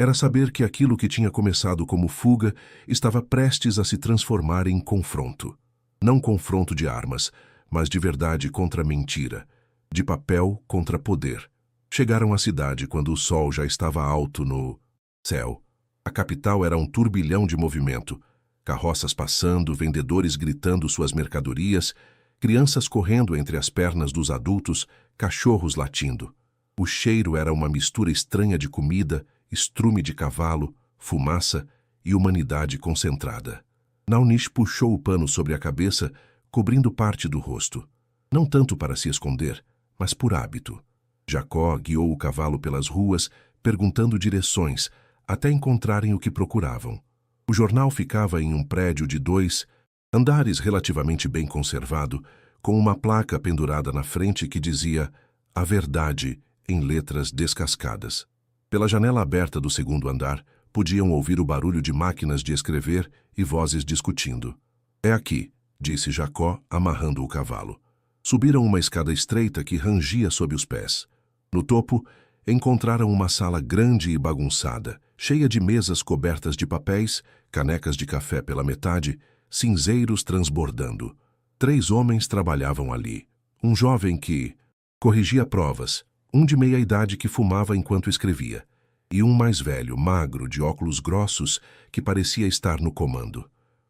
Era saber que aquilo que tinha começado como fuga estava prestes a se transformar em confronto. Não confronto de armas, mas de verdade contra mentira, de papel contra poder. Chegaram à cidade quando o sol já estava alto no céu. A capital era um turbilhão de movimento. Carroças passando, vendedores gritando suas mercadorias, crianças correndo entre as pernas dos adultos, cachorros latindo. O cheiro era uma mistura estranha de comida, estrume de cavalo, fumaça e humanidade concentrada. Naunish puxou o pano sobre a cabeça, cobrindo parte do rosto. Não tanto para se esconder, mas por hábito. Jacó guiou o cavalo pelas ruas, perguntando direções, até encontrarem o que procuravam. O jornal ficava em um prédio de 2 andares relativamente bem conservado, com uma placa pendurada na frente que dizia "A Verdade" em letras descascadas. Pela janela aberta do 2º andar, podiam ouvir o barulho de máquinas de escrever e vozes discutindo. "É aqui", disse Jacó, amarrando o cavalo. Subiram uma escada estreita que rangia sob os pés. No topo, encontraram uma sala grande e bagunçada, cheia de mesas cobertas de papéis, canecas de café pela metade, cinzeiros transbordando. 3 homens trabalhavam ali. Um jovem que corrigia provas, um de meia idade que fumava enquanto escrevia, e um mais velho, magro, de óculos grossos, que parecia estar no comando.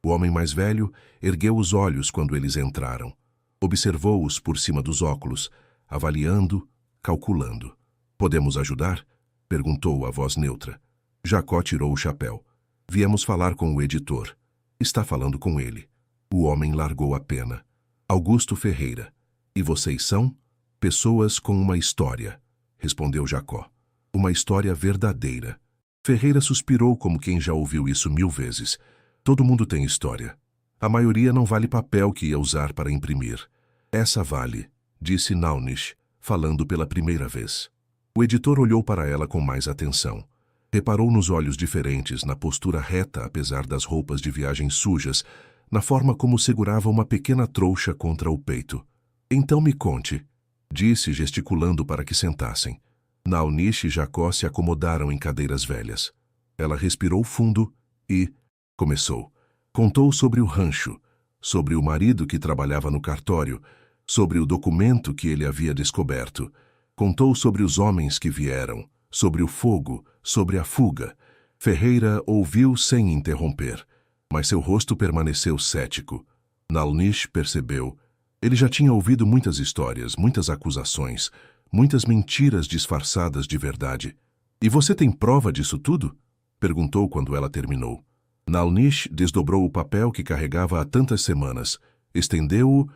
O homem mais velho ergueu os olhos quando eles entraram. Observou-os por cima dos óculos, avaliando, calculando. "Podemos ajudar?" perguntou a voz neutra. Jacó tirou o chapéu. "Viemos falar com o editor. Está falando com ele." O homem largou a pena. "Augusto Ferreira. E vocês são?" "Pessoas com uma história", respondeu Jacó. "Uma história verdadeira." Ferreira suspirou como quem já ouviu isso 1000 vezes. "Todo mundo tem história. A maioria não vale papel que ia usar para imprimir. Essa vale", disse Naunish, falando pela primeira vez. O editor olhou para ela com mais atenção. Reparou nos olhos diferentes, na postura reta apesar das roupas de viagem sujas, na forma como segurava uma pequena trouxa contra o peito. "Então me conte", disse, gesticulando para que sentassem. Naunish e Jacó se acomodaram em cadeiras velhas. Ela respirou fundo e começou. Contou sobre o rancho, sobre o marido que trabalhava no cartório, sobre o documento que ele havia descoberto. Contou sobre os homens que vieram, sobre o fogo, sobre a fuga. Ferreira ouviu sem interromper, mas seu rosto permaneceu cético. Naunish percebeu. Ele já tinha ouvido muitas histórias, muitas acusações, muitas mentiras disfarçadas de verdade. "E você tem prova disso tudo?" perguntou quando ela terminou. Naunish desdobrou o papel que carregava há tantas semanas, estendeu-o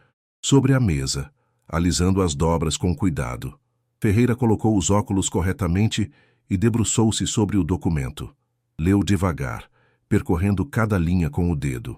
sobre a mesa, alisando as dobras com cuidado. Ferreira colocou os óculos corretamente e debruçou-se sobre o documento. Leu devagar, percorrendo cada linha com o dedo.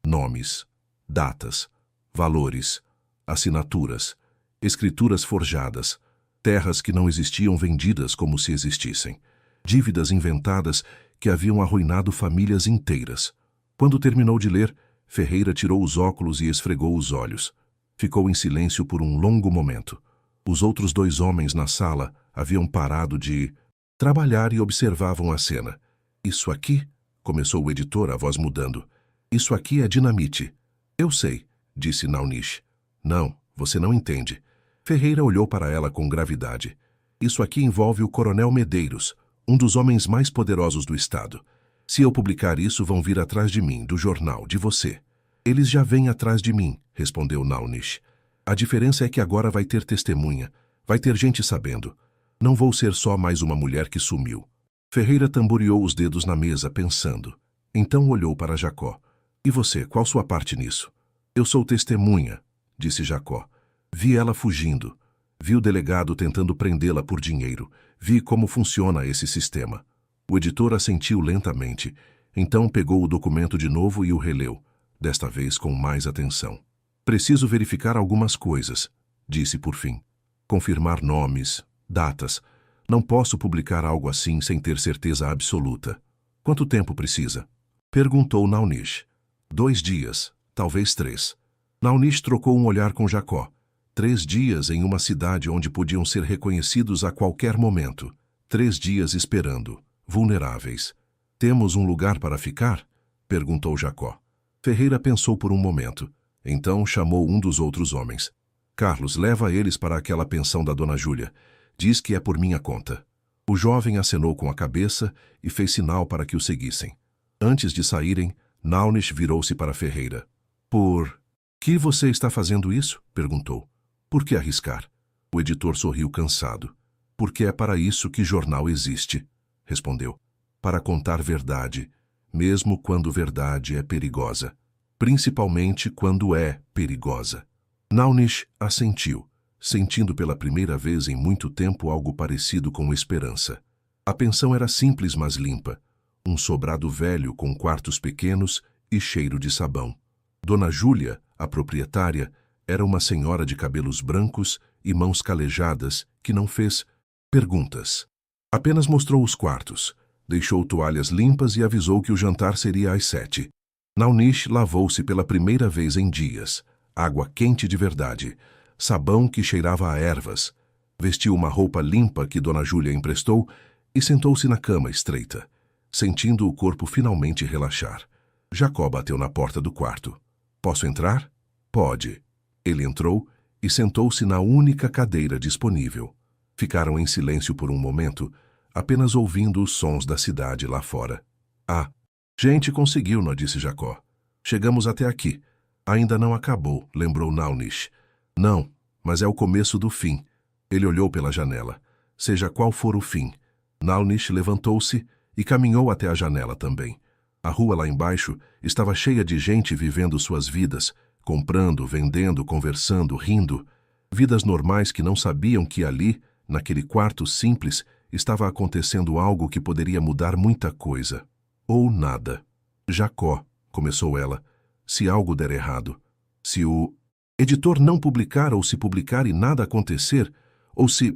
Nomes, datas, valores, assinaturas, escrituras forjadas, terras que não existiam vendidas como se existissem, dívidas inventadas que haviam arruinado famílias inteiras. Quando terminou de ler, Ferreira tirou os óculos e esfregou os olhos. Ficou em silêncio por um longo momento. Os outros 2 homens na sala haviam parado de trabalhar e observavam a cena. "Isso aqui", começou o editor, a voz mudando. "Isso aqui é dinamite." "Eu sei", disse Naunish. "Não, você não entende." Ferreira olhou para ela com gravidade. "Isso aqui envolve o Coronel Medeiros, um dos homens mais poderosos do estado. Se eu publicar isso, vão vir atrás de mim, do jornal, de você." "Eles já vêm atrás de mim", respondeu Naunish. "A diferença é que agora vai ter testemunha, vai ter gente sabendo. Não vou ser só mais uma mulher que sumiu." Ferreira tamboreou os dedos na mesa, pensando. Então olhou para Jacó. "E você, qual sua parte nisso?" "Eu sou testemunha", disse Jacó. "Vi ela fugindo. Vi o delegado tentando prendê-la por dinheiro. Vi como funciona esse sistema." O editor assentiu lentamente. Então pegou o documento de novo e o releu, desta vez com mais atenção. "Preciso verificar algumas coisas", disse por fim. "Confirmar nomes, datas. Não posso publicar algo assim sem ter certeza absoluta." "Quanto tempo precisa?" perguntou Naunish. 2 dias, talvez 3. Naunish trocou um olhar com Jacó. 3 dias em uma cidade onde podiam ser reconhecidos a qualquer momento. 3 dias esperando. vulneráveis. Temos um lugar para ficar? Perguntou Jacó. Ferreira pensou por um momento. Então chamou um dos outros homens. Carlos, leva eles para aquela pensão da dona Júlia. Diz que é por minha conta. O jovem acenou com a cabeça e fez sinal para que o seguissem. Antes de saírem, Naunis virou-se para Ferreira. Por que você está fazendo isso? Perguntou. Por que arriscar? O editor sorriu cansado. Porque é para isso que jornal existe, respondeu. Para contar verdade, mesmo quando verdade é perigosa. Principalmente quando é perigosa. Naunis assentiu, sentindo pela primeira vez em muito tempo algo parecido com esperança. A pensão era simples, mas limpa. Um sobrado velho com quartos pequenos e cheiro de sabão. Dona Júlia, a proprietária, era uma senhora de cabelos brancos e mãos calejadas que não fez perguntas. Apenas mostrou os quartos, deixou toalhas limpas e avisou que o jantar seria às 7. Naunis lavou-se pela primeira vez em dias. Água quente de verdade, sabão que cheirava a ervas. Vestiu uma roupa limpa que Dona Júlia emprestou e sentou-se na cama estreita, sentindo o corpo finalmente relaxar. Jacó bateu na porta do quarto. Posso entrar? Pode. Ele entrou e sentou-se na única cadeira disponível. Ficaram em silêncio por um momento, apenas ouvindo os sons da cidade lá fora. Ah, gente conseguiu, não disse Jacó. Chegamos até aqui. Ainda não acabou, lembrou Naunis. Não, mas é o começo do fim. Ele olhou pela janela. Seja qual for o fim. Naunis levantou-se e caminhou até a janela também. A rua lá embaixo estava cheia de gente vivendo suas vidas, comprando, vendendo, conversando, rindo. Vidas normais que não sabiam que ali, naquele quarto simples, estava acontecendo algo que poderia mudar muita coisa. Ou nada. Jacó, começou ela, se algo der errado, se o editor não publicar ou se publicar e nada acontecer, ou se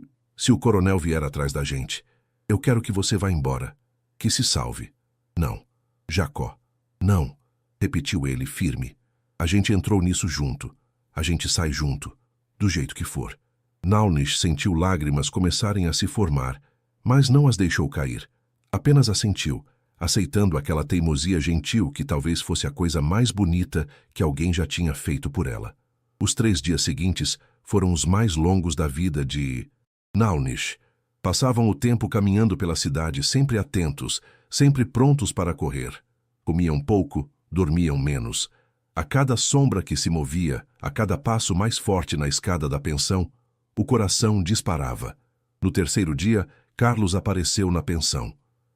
o coronel vier atrás da gente, eu quero que você vá embora, que se salve. Não. Jacó. Não, repetiu ele firme. A gente entrou nisso junto. A gente sai junto. Do jeito que for. Naunis sentiu lágrimas começarem a se formar, mas não as deixou cair. Apenas assentiu, aceitando aquela teimosia gentil que talvez fosse a coisa mais bonita que alguém já tinha feito por ela. Os 3 dias seguintes foram os mais longos da vida de Naunis. Passavam o tempo caminhando pela cidade, sempre atentos, sempre prontos para correr. Comiam pouco, dormiam menos. A cada sombra que se movia, a cada passo mais forte na escada da pensão, o coração disparava. No 3º dia, Carlos apareceu na pensão.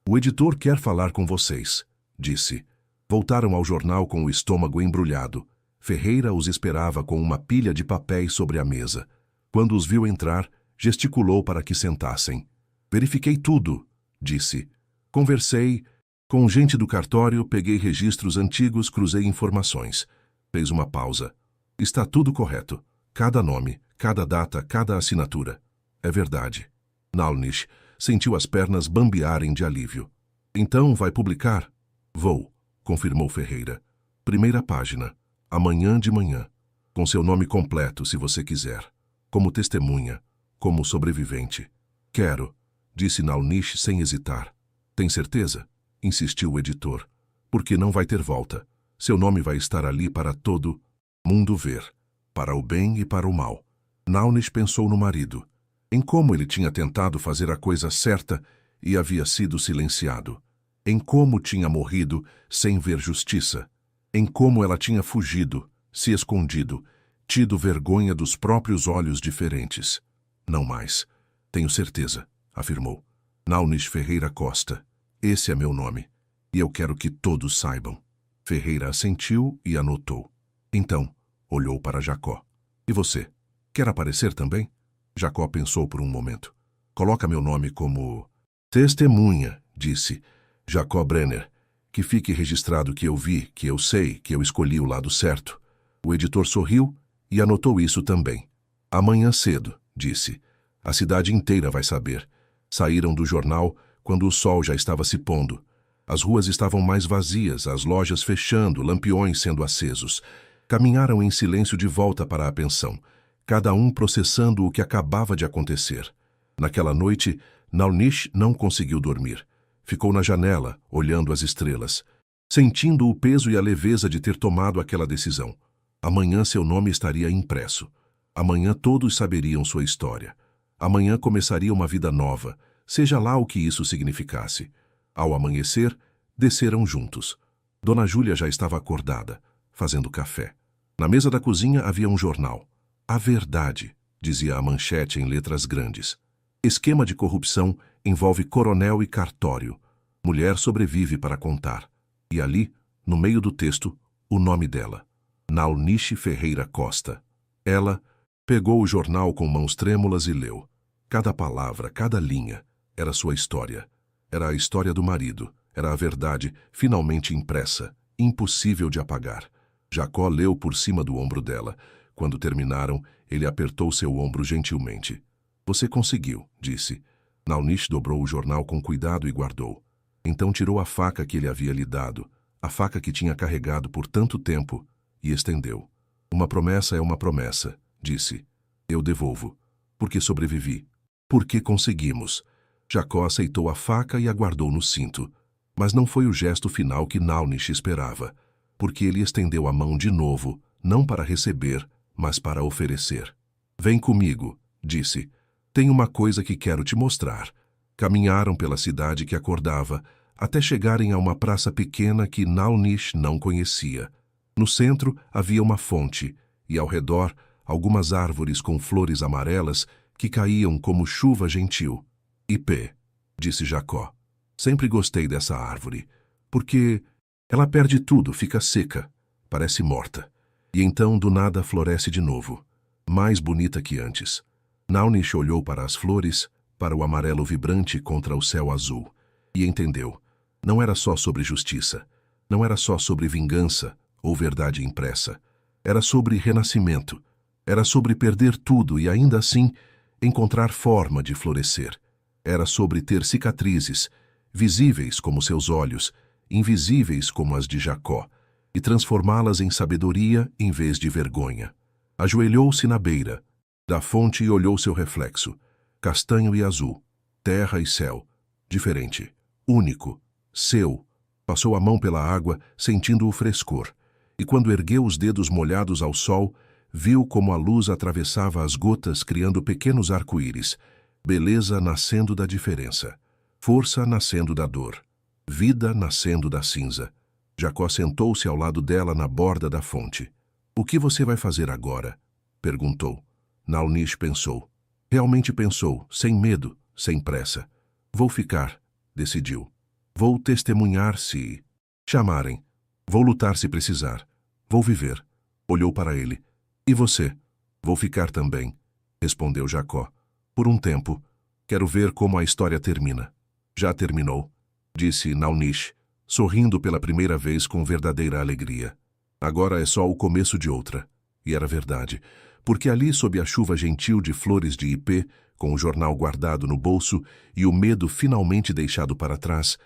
O editor quer falar com vocês, disse. Voltaram ao jornal com o estômago embrulhado. Ferreira os esperava com uma pilha de papéis sobre a mesa. Quando os viu entrar, gesticulou para que sentassem. Verifiquei tudo, disse. Conversei com gente do cartório, peguei registros antigos, cruzei informações. Fez uma pausa. Está tudo correto. Cada nome, cada data, cada assinatura. É verdade. Naunis sentiu as pernas bambearem de alívio. Então vai publicar? Vou, confirmou Ferreira. Primeira página. Amanhã de manhã. Com seu nome completo, se você quiser. Como testemunha. Como sobrevivente. Quero, disse Naunis sem hesitar. Tem certeza? Insistiu o editor. Porque não vai ter volta. Seu nome vai estar ali para todo mundo ver. Para o bem e para o mal. Naunis pensou no marido. Em como ele tinha tentado fazer a coisa certa e havia sido silenciado. Em como tinha morrido sem ver justiça. Em como ela tinha fugido, se escondido, tido vergonha dos próprios olhos diferentes. Não mais. Tenho certeza, afirmou. Naunis Ferreira Costa. Esse é meu nome. E eu quero que todos saibam. Ferreira assentiu e anotou. Então, olhou para Jacó. E você? Quer aparecer também? Jacó pensou por um momento. Coloca meu nome como testemunha, disse Jacó Brenner. Que fique registrado que eu vi, que eu sei, que eu escolhi o lado certo. O editor sorriu e anotou isso também. Amanhã cedo, disse. A cidade inteira vai saber. Saíram do jornal quando o sol já estava se pondo. As ruas estavam mais vazias, as lojas fechando, lampiões sendo acesos. Caminharam em silêncio de volta para a pensão, cada um processando o que acabava de acontecer. Naquela noite, Naunis não conseguiu dormir. Ficou na janela, olhando as estrelas, sentindo o peso e a leveza de ter tomado aquela decisão. Amanhã seu nome estaria impresso. Amanhã todos saberiam sua história. Amanhã começaria uma vida nova, seja lá o que isso significasse. Ao amanhecer, desceram juntos. Dona Júlia já estava acordada, fazendo café. Na mesa da cozinha havia um jornal. A Verdade, dizia a manchete em letras grandes. Esquema de corrupção envolve coronel e cartório. Mulher sobrevive para contar. E ali, no meio do texto, o nome dela. Naunice Ferreira Costa. Ela pegou o jornal com mãos trêmulas e leu. Cada palavra, cada linha, era sua história. Era a história do marido. Era a verdade, finalmente impressa, impossível de apagar. Jacó leu por cima do ombro dela. Quando terminaram, ele apertou seu ombro gentilmente. Você conseguiu, disse. Naunice dobrou o jornal com cuidado e guardou. Então tirou a faca que ele havia lhe dado, a faca que tinha carregado por tanto tempo, e estendeu. Uma promessa é uma promessa, disse. Eu devolvo. Porque sobrevivi. Porque conseguimos. Jacó aceitou a faca e a guardou no cinto. Mas não foi o gesto final que Naunice esperava, porque ele estendeu a mão de novo, não para receber, mas para oferecer. Vem comigo, disse. Tem uma coisa que quero te mostrar. Caminharam pela cidade que acordava, até chegarem a uma praça pequena que Naunice não conhecia. No centro havia uma fonte, e ao redor algumas árvores com flores amarelas que caíam como chuva gentil. Ipê, disse Jacó. Sempre gostei dessa árvore, porque ela perde tudo, fica seca, parece morta. E então do nada floresce de novo, mais bonita que antes. Naunice olhou para as flores, para o amarelo vibrante contra o céu azul, e entendeu. Não era só sobre justiça, não era só sobre vingança ou verdade impressa. Era sobre renascimento, era sobre perder tudo e ainda assim encontrar forma de florescer. Era sobre ter cicatrizes, visíveis como seus olhos, invisíveis como as de Jacó, e transformá-las em sabedoria em vez de vergonha. Ajoelhou-se na beira da fonte e olhou seu reflexo, castanho e azul, terra e céu, diferente, único, seu. Passou a mão pela água, sentindo o frescor, e quando ergueu os dedos molhados ao sol, viu como a luz atravessava as gotas, criando pequenos arco-íris, beleza nascendo da diferença, força nascendo da dor, vida nascendo da cinza. Jacó sentou-se ao lado dela na borda da fonte. O que você vai fazer agora? Perguntou. Naunice pensou. Realmente pensou, sem medo, sem pressa. Vou ficar, decidiu. Vou testemunhar se chamarem. Vou lutar se precisar. Vou viver. Olhou para ele. E você? Vou ficar também, respondeu Jacó. Por um tempo. Quero ver como a história termina. Já terminou, disse Naunice, sorrindo pela primeira vez com verdadeira alegria. Agora é só o começo de outra. E era verdade, porque ali, sob a chuva gentil de flores de ipê, com o jornal guardado no bolso e o medo finalmente deixado para trás,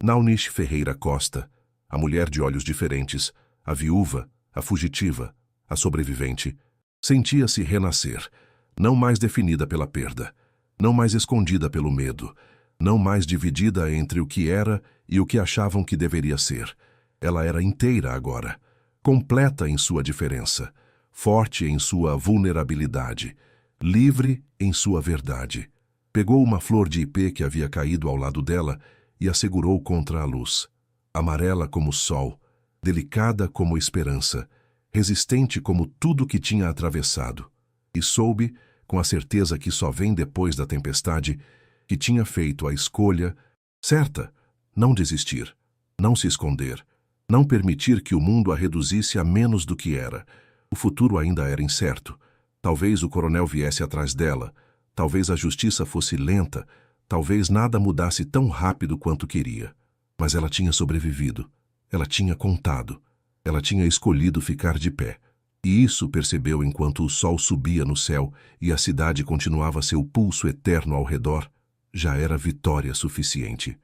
Naunice Ferreira Costa, a mulher de olhos diferentes, a viúva, a fugitiva, a sobrevivente, sentia-se renascer, não mais definida pela perda, não mais escondida pelo medo, não mais dividida entre o que era e o que achavam que deveria ser. Ela era inteira agora, completa em sua diferença, forte em sua vulnerabilidade, livre em sua verdade. Pegou uma flor de ipê que havia caído ao lado dela e a segurou contra a luz. Amarela como o sol, delicada como esperança, resistente como tudo que tinha atravessado. E soube, com a certeza que só vem depois da tempestade, que tinha feito a escolha certa: não desistir, não se esconder, não permitir que o mundo a reduzisse a menos do que era. O futuro ainda era incerto. Talvez o coronel viesse atrás dela, talvez a justiça fosse lenta, talvez nada mudasse tão rápido quanto queria. Mas ela tinha sobrevivido, ela tinha contado, ela tinha escolhido ficar de pé. E isso percebeu enquanto o sol subia no céu e a cidade continuava seu pulso eterno ao redor. Já era vitória suficiente.